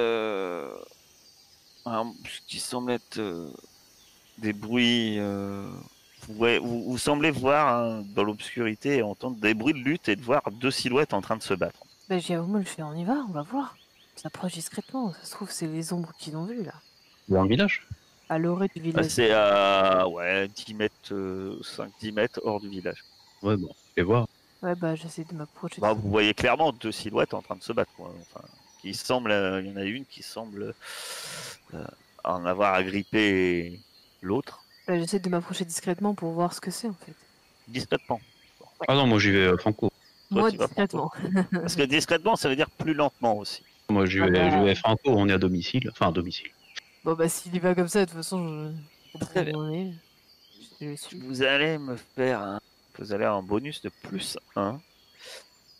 ce qui semble être des bruits. Vous semblez voir hein, dans l'obscurité et entendre des bruits de lutte et de voir deux silhouettes en train de se battre. Bah, j'ai à Oumou, je fais on y va, on va voir. On s'approche discrètement. Ça se trouve, c'est les ombres qu'ils ont vues là. Dans le village. À l'orée du village. C'est à ouais, 10 mètres, 5-10 mètres hors du village. Ouais, bon, je vais voir. Ouais, bah, j'essaie de m'approcher. Bah, vous voyez clairement deux silhouettes en train de se battre. Quoi. Enfin, qui semble, il y en a une qui semble en avoir agrippé l'autre. Bah, j'essaie de m'approcher discrètement pour voir ce que c'est en fait. Discrètement. Ah non, moi j'y vais franco. Moi, tu vas discrètement. Parce que discrètement, ça veut dire plus lentement aussi. Moi j'y vais franco, on est à domicile. Enfin, à domicile. Bon, bah, s'il y va comme ça, de toute façon, Très bien. je le suis. Vous allez me faire vous allez avoir un bonus de plus 1.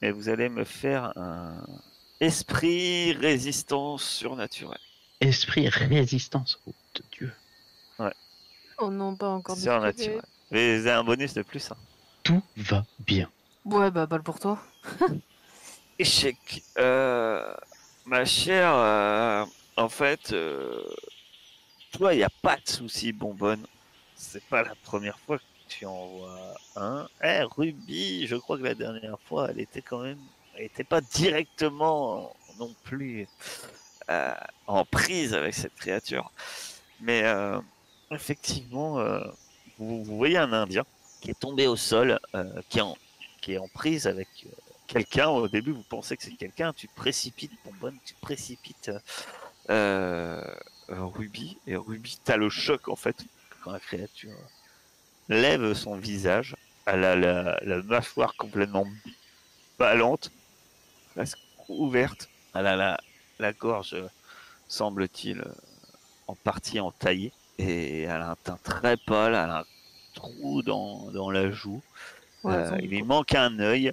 Et vous allez me faire un esprit résistance surnaturelle. Esprit résistance. Oh de Dieu. Oh non, pas encore de Surnaturel. Mais vous avez un bonus de plus 1. Tout va bien. Ouais, bah, balle pour toi. Échec. Ma chère, en fait, toi, il n'y a pas de souci, bonbonne. C'est pas la première fois que tu en vois un. Ruby, je crois que la dernière fois, elle était quand même. Elle n'était pas directement non plus en prise avec cette créature. Mais effectivement, vous voyez un Indien qui est tombé au sol, qui est en prise avec quelqu'un. Au début, vous pensez que c'est quelqu'un, tu te précipites, bonbonne, tu te précipites Ruby. Et Ruby, t'as le choc en fait quand la créature lève son visage. Elle a la mâchoire complètement ballante, presque ouverte. Elle a la gorge, semble-t-il, en partie entaillée. Et elle a un teint très pâle, elle a un trou dans la joue. Ouais, Il lui manque un œil.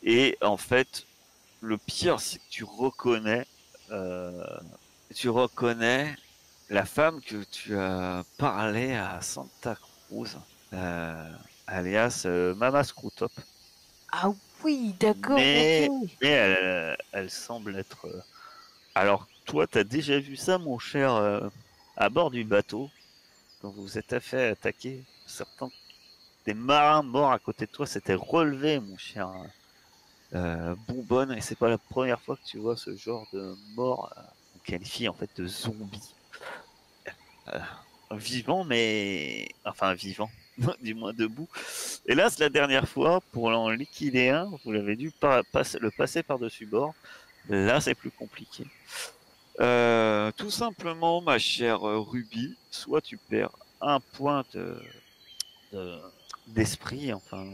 Et en fait, le pire, c'est que tu reconnais la femme que tu as parlé à Santa Cruz, alias Mama Screwtop. Ah oui, d'accord. Mais, Ok. mais elle semble être. Alors, toi, t'as déjà vu ça, mon cher, à bord du bateau, quand vous vous êtes fait attaquer. Certains des marins morts à côté de toi s'étaient relevés, mon cher bonbonne, et c'est pas la première fois que tu vois ce genre de mort qu'on qualifie en fait de zombie. Euh, Vivant, mais enfin vivant, du moins debout. Et là, c'est la dernière fois pour en liquider un, vous l'avez dû le passer par-dessus bord. Là, c'est plus compliqué. Tout simplement, ma chère Ruby, soit tu perds un point de d'esprit, enfin,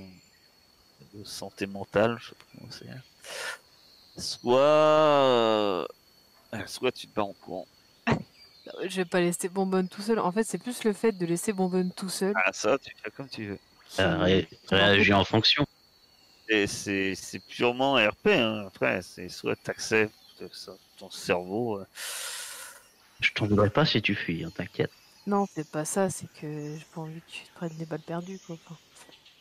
de santé mentale, je sais pas comment c'est. Soit tu te bats en courant. Je vais pas laisser Bonbonne tout seul. En fait, c'est plus le fait de laisser Bonbonne tout seul. Ah, ça, tu fais comme tu veux. qui m'embête. Réagir en fonction. Et c'est purement RP, hein. Après, c'est soit t'acceptes ça, ton cerveau. Je t'en voudrais pas si tu fuis, hein, t'inquiète. Non, c'est pas ça, c'est que j'ai pas envie que tu te prennes des balles perdues, quoi. Enfin,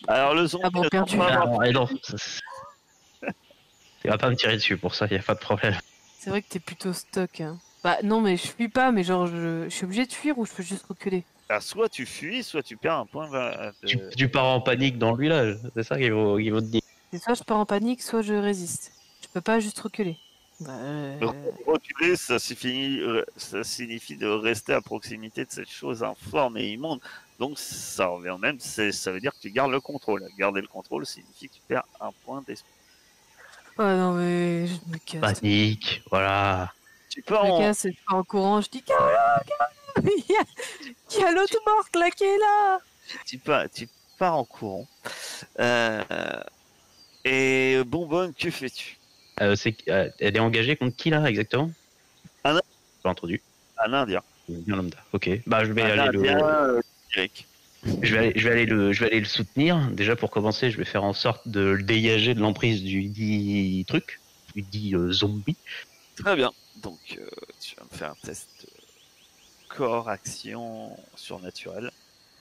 Alors, le zombie Ah bon, ne perdu. semble pas avoir- Ah, et non, tu vas pas me tirer dessus pour ça, y a pas de problème. c'est vrai que t'es plutôt stock, hein. Bah non, mais je fuis pas, mais genre, je suis obligé de fuir ou je peux juste reculer. Alors, soit tu fuis, soit tu perds un point de... Tu pars en panique dans le village, c'est ça qu'il faut te dire. C'est soit je pars en panique, soit je résiste. Je peux pas juste reculer. Bah, Reculer, ça signifie de rester à proximité de cette chose informe et immonde. Donc, ça revient au même, ça veut dire que tu gardes le contrôle. Garder le contrôle signifie que tu perds un point d'esprit. Ouais, non, mais je me casse. Panique, voilà. Tu peux Je me en... casse et je pars en courant, je dis Carlo, il y a l'autre morte là qui est là. tu pars en courant. Et Bonbonne, que fais-tu? Elle est engagée contre qui là exactement? Un Indien. Pas entendu. Un Indien. Bien lambda. Ok. Bah je vais Un aller Indien direct. je vais aller le soutenir. Déjà pour commencer, je vais faire en sorte de le dégager de l'emprise du dit truc, du dit zombie. Très bien. Donc, tu vas me faire un test corps, action, surnaturel.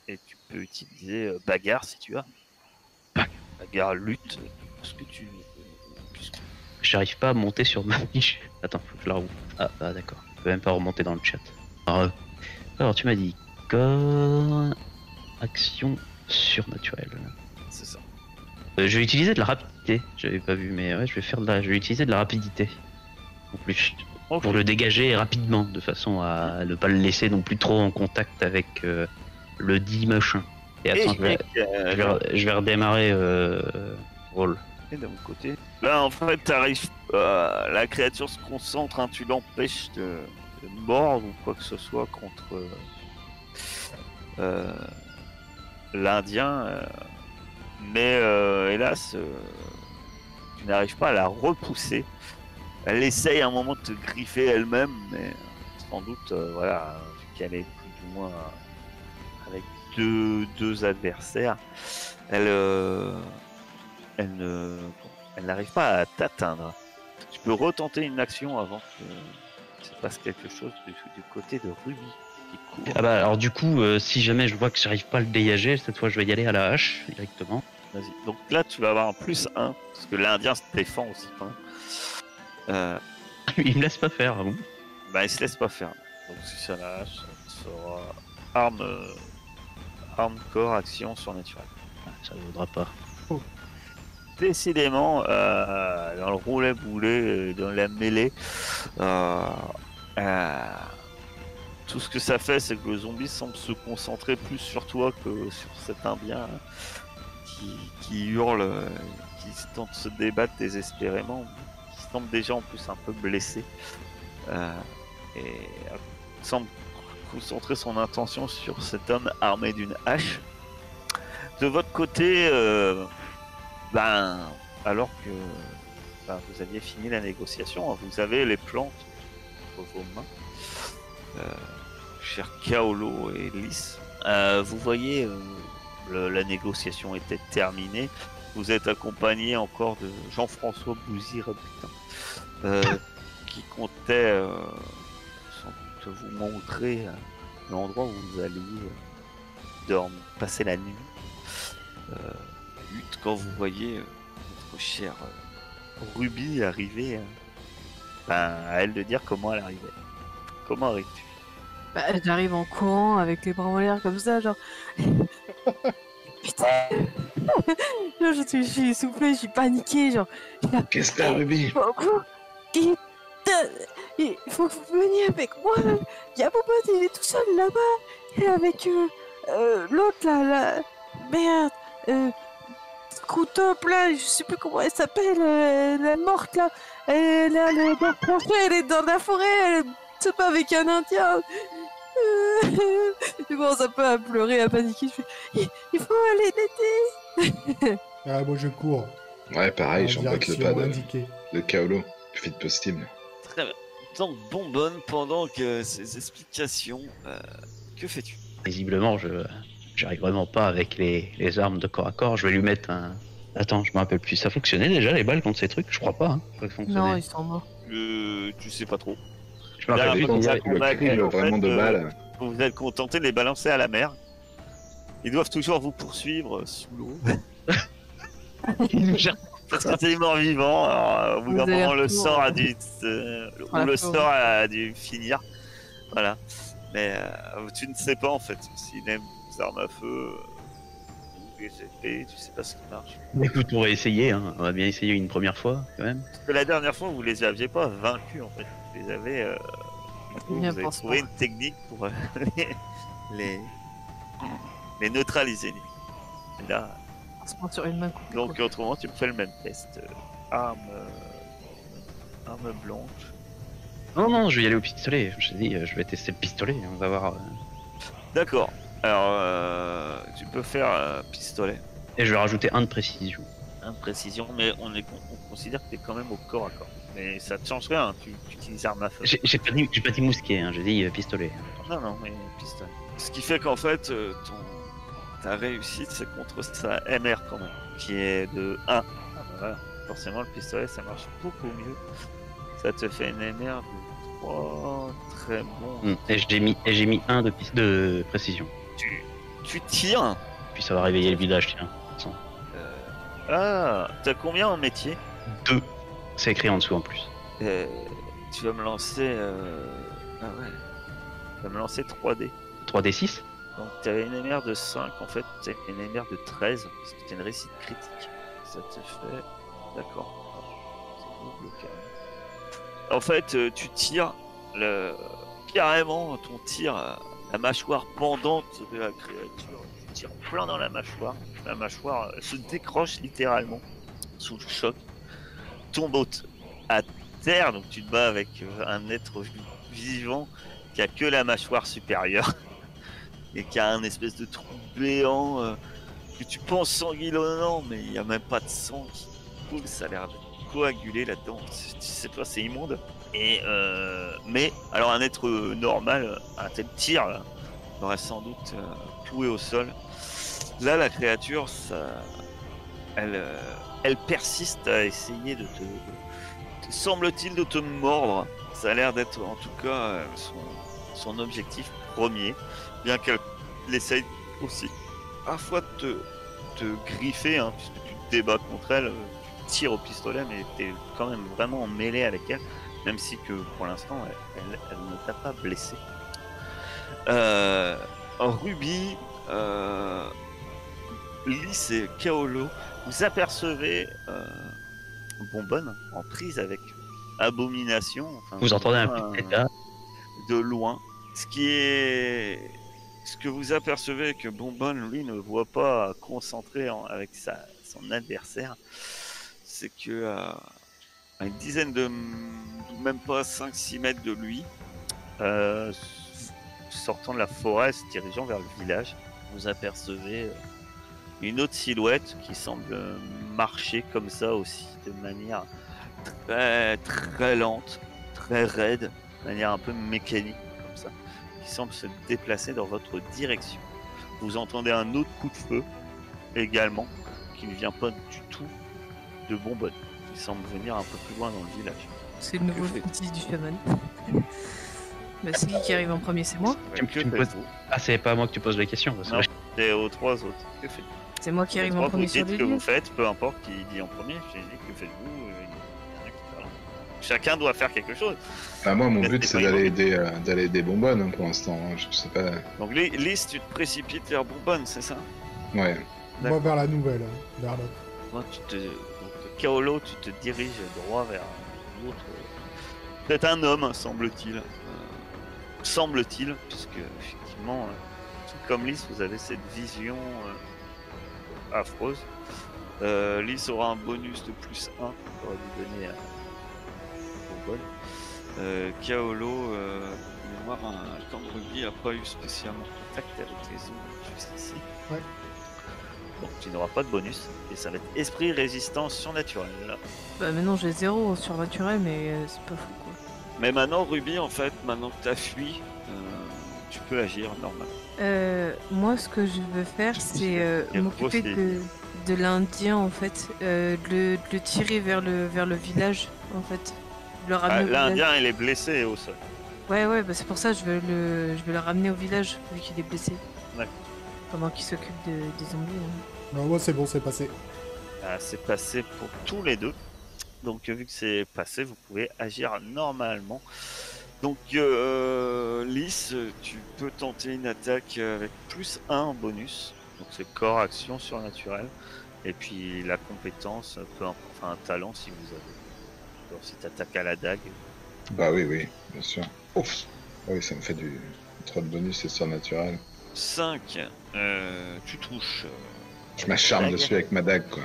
Et tu peux utiliser bagarre si tu as. Bagarre, lutte, ce que tu puisque- J'arrive pas à monter sur ma fiche. Attends, faut que je la roule. Ah d'accord. Je peux même pas remonter dans le chat. Alors tu m'as dit corps, action surnaturelle. C'est ça. Je vais utiliser de la rapidité. J'avais pas vu, mais ouais, je vais utiliser de la rapidité. En plus. Ok. Pour le dégager rapidement, de façon à ne pas le laisser non plus trop en contact avec le dit machin. Et attends, je vais redémarrer roll. Et de mon côté. Là, en fait, t'arrives. La créature se concentre, hein, tu l'empêches de mordre ou quoi que ce soit contre l'Indien. Mais hélas, tu n'arrives pas à la repousser. Elle essaye à un moment de te griffer elle-même, mais sans doute, voilà, vu qu'elle est plus ou moins avec deux adversaires, elle n'arrive pas à t'atteindre. Tu peux retenter une action avant que se passe quelque chose du côté de Ruby qui court. Ah bah alors du coup, si jamais je vois que j'arrive pas à le dégager, cette fois je vais y aller à la hache directement. Vas-y. Donc là, tu vas avoir un +1, parce que l'Indien se défend aussi. Hein. Il me laisse pas faire, ah bon? Bah, il se laisse pas faire. Donc si ça lâche, ça sera arme corps, action surnaturelle. Ah, ça ne vaudra pas. Décidément, dans le roulet-boulet, dans la mêlée, tout ce que ça fait, c'est que le zombie semble se concentrer plus sur toi que sur cet Indien qui hurle, qui tente de se débattre désespérément, qui semble déjà en plus un peu blessé, et semble concentrer son intention sur cet homme armé d'une hache. De votre côté, alors que vous aviez fini la négociation, vous avez les plantes entre vos mains, cher Kaolo et Lys. Vous voyez, la négociation était terminée. Vous êtes accompagné encore de Jean-François Bouzy-Rebutin, qui comptait sans doute vous montrer l'endroit où vous alliez passer la nuit. Quand vous voyez notre chère Ruby arriver, à elle de dire comment elle arrivait. Comment arrives-tu? Bah, j'arrive en courant avec les bras en l'air comme ça, genre. Putain. Là, je suis essoufflée, je suis paniquée, genre. Qu'est-ce que t'as, Ruby? Il faut que vous veniez avec moi. Il y a mon pote, il est tout seul là-bas. Et avec l'autre là, merde. Scootop là, je sais plus comment elle s'appelle, la morte là. Elle est dans la forêt, elle se bat avec un Indien. Je commence un peu à pleurer, à paniquer. Je fais, il faut aller l'aider. Ah, moi, je cours. Ouais, pareil, en j'emboîte le direction pas indiquée. de Kaolo, le plus vite possible. Très bien. Donc, Bonbonne, pendant que ces explications, que fais-tu? Visiblement, j'arrive vraiment pas avec les armes de corps à corps. Je vais lui mettre un. Attends, je me rappelle plus. Ça fonctionnait déjà les balles contre ces trucs? Je crois pas. Hein. Ça fonctionnait. Non, ils sont morts. Tu sais pas trop. Je me rappelle Là, plus. un peu mais il y a- comme ça. Le crible en fait, vraiment de balles. Vous êtes contenté de les balancer à la mer. Ils doivent toujours vous poursuivre sous l'eau. Parce que c'est des morts vivants. Alors, au bout d'un Vous avez moment, le retour, sort a hein. dû, Voilà, le faut- sort a dû finir. Voilà. Mais tu ne sais pas en fait s'il aime les armes à feu, ou les épées, tu sais pas ce qui marche. Écoute, on va essayer. Hein. On va bien essayer une première fois quand même. Parce que la dernière fois, vous les aviez pas vaincus en fait. Vous les avez. Du coup, Bien vous avez pense trouvé pas. une technique pour les, les neutraliser. Et là, On se prend sur une main coupée. donc autrement, tu me fais le même test. Arme blanche. Non, je vais y aller au pistolet. Je te dis, je vais tester le pistolet. On va voir. D'accord. Alors, tu peux faire pistolet. Et je vais rajouter un de précision. De précision, mais on considère que tu es quand même au corps à corps. Mais ça te change rien, tu utilises arme à feu. J'ai pas dit mousquet. Hein. J'ai dit pistolet. Non, mais pistolet. Ce qui fait qu'en fait, ta réussite, c'est contre sa MR quand même, qui est de 1. Ah, bah voilà. Forcément, le pistolet, ça marche beaucoup mieux. Ça te fait une MR de 3. Très bon. Et j'ai mis un de précision. Tu tires. Puis ça va réveiller le village, tiens. Ah, t'as combien en métier? 2. C'est écrit en dessous en plus. Tu vas me lancer. Ah ouais. Tu vas me lancer 3D. 3d6. Donc t'avais une MR de 5, en fait t'as une MR de 13, parce que t'as une réussite critique. Ça te fait... D'accord. C'est double carré. En fait, tu tires carrément ton tir, la mâchoire pendante de la créature. Tu tires plein dans la mâchoire. La mâchoire se décroche littéralement sous le choc. Tombe à terre, donc tu te bats avec un être vivant qui a que la mâchoire supérieure. Et qui a un espèce de trou béant que tu penses sanguinolent, mais il n'y a même pas de sang qui coule, ça a l'air de coaguler là-dedans. Tu sais pas, c'est immonde. Et mais alors un être normal, un tel tir, là, aurait sans doute cloué au sol. Là, la créature, elle persiste à essayer semble-t-il, de te mordre. Ça a l'air d'être en tout cas son objectif premier. Bien qu'elle essaye aussi à la fois de te griffer, hein, puisque tu te débats contre elle, tu tires au pistolet, mais tu es quand même vraiment en mêlée avec elle, même si que pour l'instant elle ne t'a pas blessé. Ruby, Lys et Kaolo, vous apercevez Bonbonne en prise avec Abomination. Enfin, Vous entendez un petit état. de loin. Ce que vous apercevez que Bonbonne, lui, ne voit pas concentré avec son adversaire, c'est que à une dizaine de... même pas 5-6 mètres de lui, sortant de la forêt, se dirigeant vers le village, vous apercevez une autre silhouette qui semble marcher comme ça aussi, de manière très, très lente, très raide, de manière un peu mécanique, comme ça, qui semble se déplacer dans votre direction. Vous entendez un autre coup de feu, également, qui ne vient pas du tout de Bonbonne, qui semble venir un peu plus loin dans le village. C'est le nouveau fils du chaman. Bah, c'est qui arrive en premier, c'est moi. Tu me poses- Ah, c'est pas à moi que tu poses la question. parce que- Non, c'est aux trois autres. Que faites-vous? C'est moi qui arrive Moi, en premier vous sur dites les ce que lieux. vous faites, peu importe qui dit en premier. J'ai dit que faites-vous. Il y en a qui parlent. Chacun doit faire quelque chose. Bah, moi, mon Mais but, c'est c'est pas d'aller aider Bonbonne hein, pour l'instant. Hein. Je sais pas. Donc, Lys, tu te précipites vers Bonbonne, c'est ça? Ouais. Moi, vers la nouvelle, hein, vers l'autre. Moi, donc, Kaolo, tu te diriges droit vers l'autre. C'est un homme, semble-t-il. Semble-t-il, puisque effectivement, tout comme Lys, vous avez cette vision affreuse. Lys aura un bonus de +1 pour lui donner à Bonbonne. Kaolo, mémoire, quand Ruby n'a pas eu spécialement contact avec les autres jusqu'ici. Ouais. Donc tu n'auras pas de bonus. Et ça va être esprit résistance surnaturelle. Bah maintenant j'ai 0 sur naturel, mais c'est pas fou quoi. Mais maintenant, Ruby, en fait, maintenant que tu as fui, tu peux agir normalement. Moi ce que je veux faire c'est m'occuper de l'Indien en fait, de le tirer vers le village en fait. Le ramener au village. L'Indien, il est blessé au sol. Ouais, bah c'est pour ça que je veux le ramener au village vu qu'il est blessé. D'accord. Pendant qu'il s'occupe des zombies. Hein. Non, moi c'est bon, c'est passé. C'est passé pour tous les deux. Donc vu que c'est passé, vous pouvez agir normalement. Donc Lys, tu peux tenter une attaque avec plus 1 en bonus. Donc c'est corps, action, surnaturel. Et puis la compétence, un talent si vous avez. Alors, si tu attaques à la dague. Bah oui, bien sûr. Ouf. Ah oui, ça me fait du 3 de bonus, c'est surnaturel. 5, tu touches. Je m'acharne dessus avec ma dague, quoi.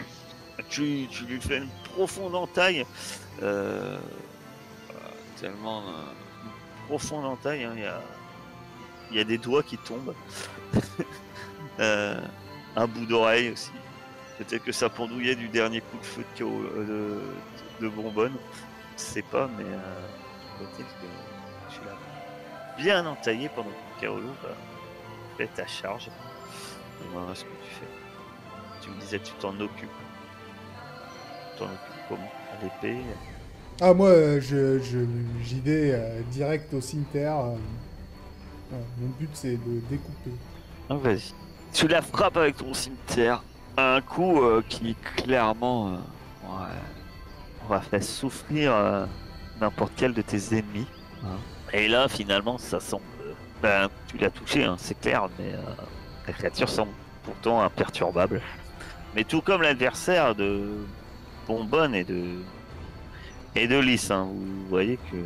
Tu lui fais une profonde entaille. Tellement une profonde entaille. Hein, il y a des doigts qui tombent. Un bout d'oreille aussi. Peut-être que ça pendouillait du dernier coup de feu de bonbonne. Je sais pas, mais peut-être que tu l'as bien entaillé pendant que Kaolo fait ta charge. Et voilà ce que tu fais. Tu me disais que tu t'en occupes. Tu t'en occupes comment? À l'épée? Ah, moi, j'y vais direct au cimetière. Mon but, c'est de découper. Ah, vas-y. Tu la frappes avec ton cimetière. Un coup qui clairement va faire souffrir n'importe quel de tes ennemis. Hein. Et là, finalement, ça semble... tu l'as touché, hein, c'est clair, mais la créature semble pourtant imperturbable. Mais tout comme l'adversaire de Bonbonne et de Lys, hein, vous voyez que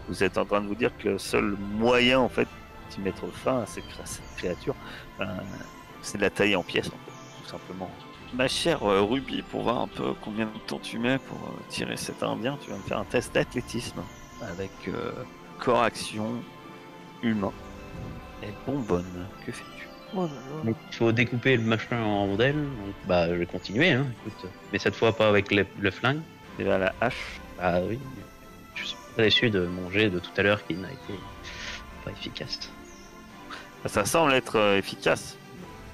vous êtes en train de vous dire que le seul moyen, en fait, d'y mettre fin à cette créature, c'est de la tailler en pièces, en fait, tout simplement. Ma chère Ruby, pour voir un peu combien de temps tu mets pour tirer cet indien, tu vas me faire un test d'athlétisme avec corps action humain et bonbonne. Que fais-tu? Oh là là. Donc il faut découper le machin en rondelles. Donc, bah je vais continuer, hein, écoute. Mais cette fois pas avec le flingue. Et là, la hache. Bah oui. Je suis pas déçu de mon jet de tout à l'heure qui n'a été pas efficace. Ça semble être efficace.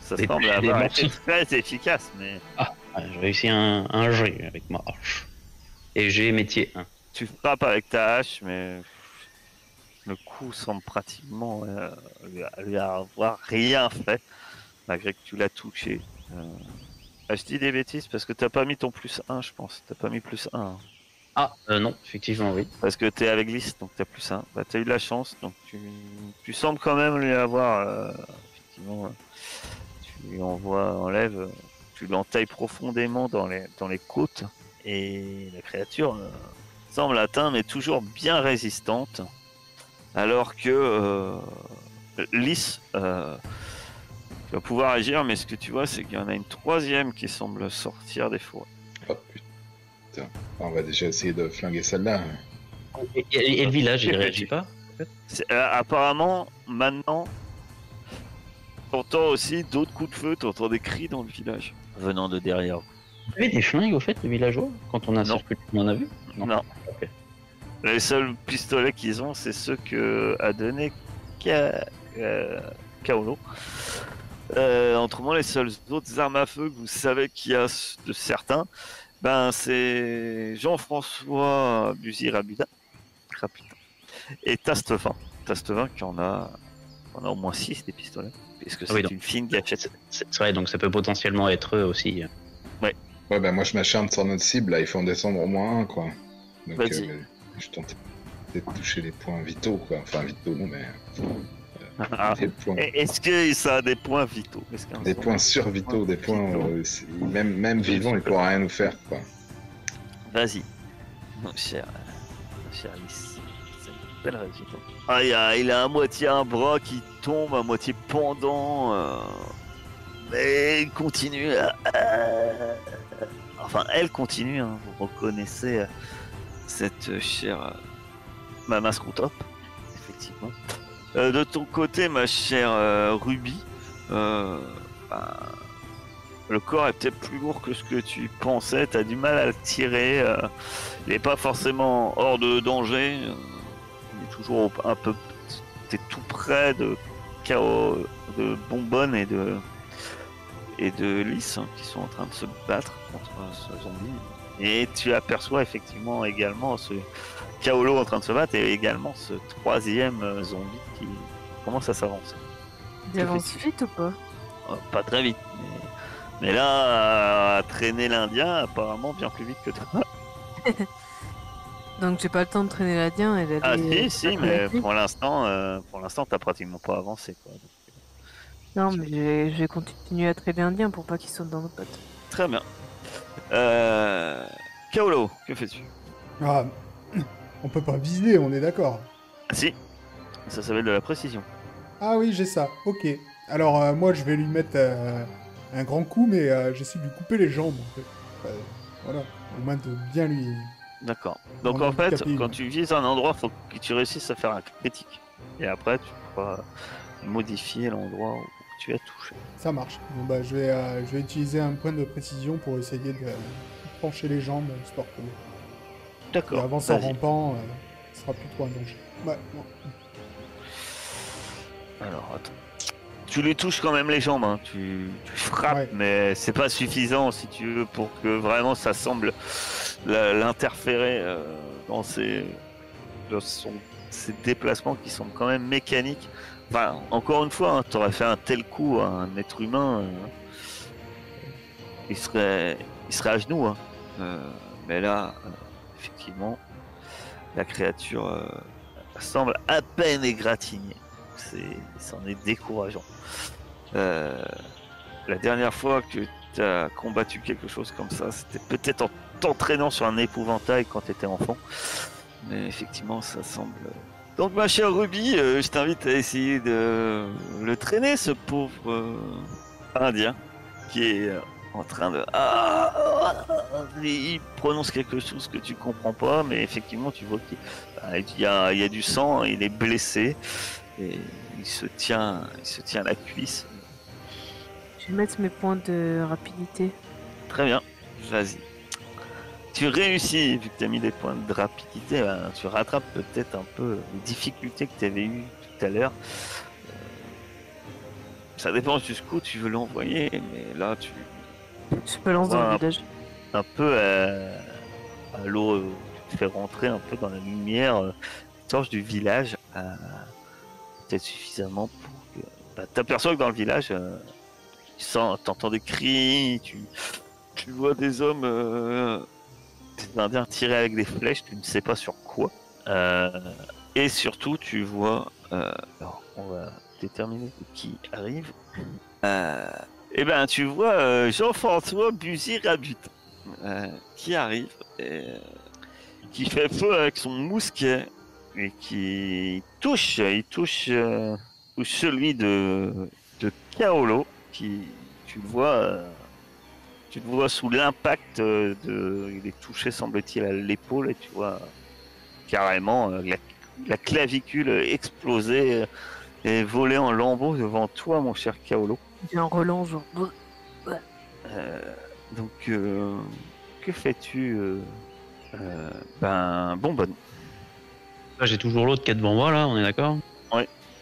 Ça Des semble des avoir morceaux. été très efficace, mais Ouais, j'ai réussi un jet avec ma hache. Et j'ai métier 1. tu frappes avec ta hache, mais le coup semble pratiquement lui avoir rien fait, malgré que tu l'as touché. Je dis des bêtises parce que t'as pas mis ton plus 1, je pense. T'as pas mis plus 1. Hein. Ah non, effectivement oui. Parce que t'es avec Lys, donc t'as plus 1. Bah, t'as eu de la chance, donc tu sembles quand même lui avoir. Effectivement, tu lui enlèves. Tu l'entailles profondément dans les côtes. Et la créature semble atteindre, mais toujours bien résistante. Alors que Lys, tu vas pouvoir agir, mais ce que tu vois, c'est qu'il y en a une troisième qui semble sortir des forêts. Oh putain. On va déjà essayer de flinguer celle-là. Et le village, il réagit pas? Apparemment, maintenant, t'entends aussi d'autres coups de feu, t'entends des cris dans le village, venant de derrière. Vous avez des flingues au fait, les villageois? Quand on a Non. circulé, on en a vu? Non. Ok. Les seuls pistolets qu'ils ont, c'est ceux que a donné Kaolo. Autrement, les seules autres armes à feu que vous savez qu'il y a de certains, c'est Jean-François Buzirabuda et Tastevin. Tastevin qui en a au moins 6 des pistolets, puisque c'est oui, donc. une fine gâchette. C'est vrai, donc ça peut potentiellement être eux aussi. Ouais, bah moi je m'acharne sur notre cible, là, il faut en descendre au moins un, quoi. Donc Vas-y. je tente de toucher les points vitaux, quoi. Enfin, vitaux, non, mais... Ah. Des points, Est-ce que ça a des points vitaux? des points survitaux, des points... même vivant, il pourra rien nous faire, quoi. Vas-y, mon cher Lys. C'est une belle réussite. Ah, il a à moitié un bras qui tombe, à moitié pendant. Mais il continue. Enfin, elle continue. Hein, vous reconnaissez cette chère ma masque au top, effectivement. De ton côté, ma chère Ruby, bah, le corps est peut-être plus lourd que ce que tu pensais, t'as du mal à le tirer, il n'est pas forcément hors de danger, il est toujours un peu, t'es tout près de chaos, de bonbonnes et de lys hein, qui sont en train de se battre contre ce zombie. Et tu aperçois effectivement également ce Kaolo en train de se battre et également ce troisième zombie qui commence à s'avancer. Il avance vite ou pas? Pas très vite, mais là, à traîner l'Indien, apparemment bien plus vite que toi. Donc j'ai pas le temps de traîner l'Indien et d'aller... Ah si, mais pour l'instant, t'as pratiquement pas avancé, quoi. Non, mais je vais continuer à traîner l'Indien pour pas qu'il saute dans nos pattes. Très bien. Kaolo, que fais-tu? Ah, on peut pas viser, on est d'accord. Ah si, ça s'appelle de la précision. Ah oui, j'ai ça, ok. Alors, moi, je vais lui mettre un grand coup, mais j'essaie de lui couper les jambes, en fait. Voilà, au moins de bien lui... D'accord. Donc On en fait, handicapé, quand lui. tu vises un endroit, faut que tu réussisses à faire un critique. Et après, tu pourras modifier l'endroit où tu as touché. Ça marche. Bon, bah, je vais utiliser un point de précision pour essayer de pencher les jambes, histoire que... Et D'accord. avance en Vas-y. rampant, ce sera plus trop un danger. Ouais, bon. Alors attends. Tu lui touches quand même les jambes, hein. Tu frappes, Ouais. mais c'est pas suffisant si tu veux pour que vraiment ça semble l'interférer dans ses déplacements qui sont quand même mécaniques. Enfin, encore une fois, hein, t'aurais fait un tel coup à un être humain, il serait à genoux. Hein. Mais là, effectivement, la créature semble à peine égratignée. C'en est décourageant. La dernière fois que tu as combattu quelque chose comme ça, c'était peut-être en t'entraînant sur un épouvantail quand tu étais enfant. Mais effectivement, ça semble... Donc ma chère Ruby, je t'invite à essayer de le traîner, ce pauvre Indien, qui est en train de... il prononce quelque chose que tu comprends pas, mais effectivement, tu vois qu'il y a du sang, il est blessé, et il se tient la cuisse. Je vais mettre mes points de rapidité. Très bien, vas-y. Tu réussis, vu que tu as mis des points de rapidité, tu rattrapes peut-être un peu les difficultés que tu avais eues tout à l'heure. Ça dépend jusqu'où tu veux l'envoyer, mais là tu Je peux lancer dans le village. un peu à l'eau, tu te fais rentrer un peu dans la lumière torche du village, peut-être suffisamment pour que... t'aperçois que dans le village, t'entends des cris, tu vois des hommes... des Indiens tirés avec des flèches, tu ne sais pas sur quoi. Et surtout, tu vois... alors, on va déterminer qui arrive. Et ben, tu vois Jean-François Buzy-Rabut qui arrive, et, qui fait feu avec son mousquet, et qui touche celui de Kaolo, qui, tu le vois sous l'impact il est touché, semble-t-il, à l'épaule, et tu vois carrément la clavicule exploser et voler en lambeaux devant toi, mon cher Kaolo. J'ai un relance, genre... Donc, que fais-tu bonbonne. Là, j'ai toujours l'autre qui est devant moi, là, on est d'accord?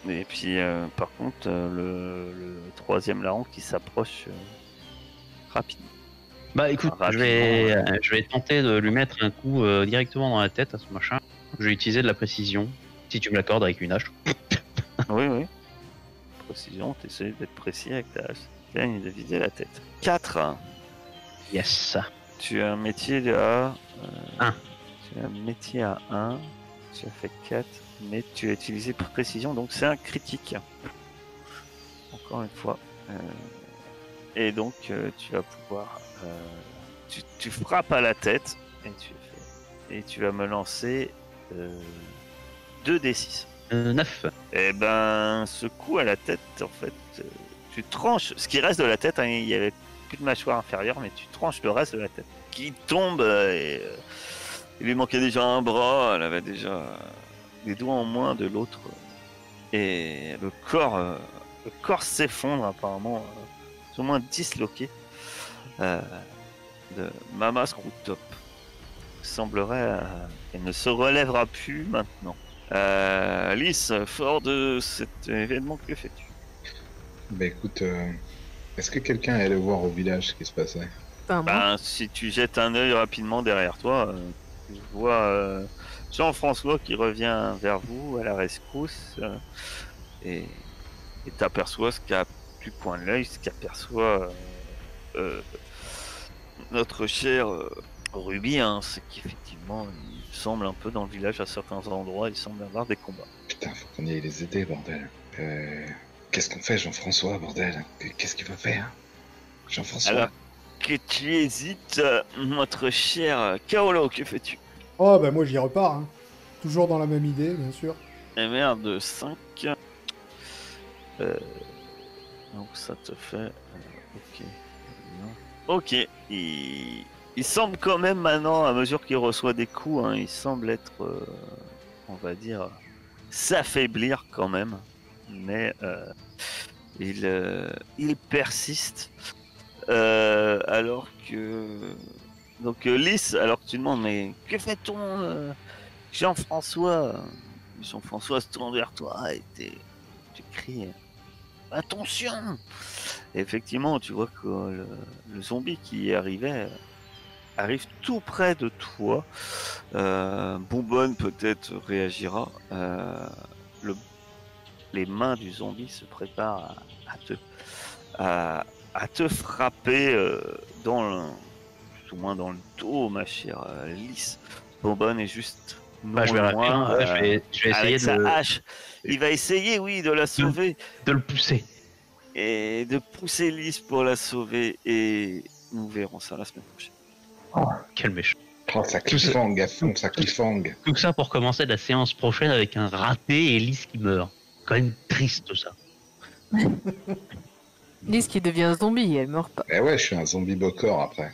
Et puis, par contre, le troisième larron qui s'approche rapidement. Bah écoute, je vais tenter de lui mettre un coup directement dans la tête à ce machin. Je vais utiliser de la précision, si tu me l'accordes avec une hache. Oui. Précision, t'essayes d'être précis avec ta hache. Gagne de viser la tête. 4. Yes. Tu as un métier à... 1. Tu as un métier à 1. Tu as fait 4. Mais tu as utilisé précision, donc c'est un critique. Encore une fois. Et donc, tu vas pouvoir... tu frappes à la tête. Et tu vas me lancer 2d6. 9. Et ben, ce coup à la tête, en fait, tu tranches ce qui reste de la tête. Hein, il y avait plus de mâchoire inférieure, mais tu tranches le reste de la tête. Qui tombe, il lui manquait déjà un bras, elle avait déjà des doigts en moins de l'autre. Et le corps s'effondre apparemment, plus ou moins disloqué, de Mama Screwtop. Il semblerait qu'elle ne se relèvera plus maintenant. Lys, fort de cet événement, que fais-tu? Bah écoute, est-ce que quelqu'un est allé voir au village ce qui se passait? Enfin, moi, Ben, si tu jettes un œil rapidement derrière toi, tu vois Jean-François qui revient vers vous à la rescousse et t'aperçois ce qu'a du coin de l'œil, ce qu'aperçoit notre cher Ruby, hein, c'est qu'effectivement il semble un peu dans le village à certains endroits, il semble avoir des combats. Putain, faut qu'on y aille les aider, bordel. Qu'est-ce qu'on fait, Jean-François, bordel? Qu'est-ce qu'il va faire? Jean-François? Alors que tu hésites, notre cher Kaolo, que fais-tu? Oh, bah moi j'y repars. Hein. Toujours dans la même idée, bien sûr. Et merde, 5. Donc ça te fait... ok. Ok. Il semble quand même maintenant, à mesure qu'il reçoit des coups, hein, il semble être, on va dire, s'affaiblir quand même. Mais il persiste. Alors que... Donc Lys, alors que tu demandes, mais que fait-on Jean-François se tourne vers toi et tu cries attention. Et effectivement, tu vois que le zombie qui arrivait arrive tout près de toi. Bonbonne peut-être réagira. Les mains du zombie se préparent à te frapper plus ou moins dans le dos, ma chère Lys. Bonbonne est juste Bah, je vais essayer avec sa hache. Il va essayer, oui, de la sauver de le pousser. et de pousser Lys pour la sauver. Et nous verrons ça la semaine prochaine. Quel méchant. Oh, ça cliffhang à fond, ça cliffhang. Tout ça pour commencer la séance prochaine avec un raté et Lys qui meurt. Quand même triste ça. Lys qui devient zombie, elle meurt pas. Eh ouais, je suis un zombie bocor après.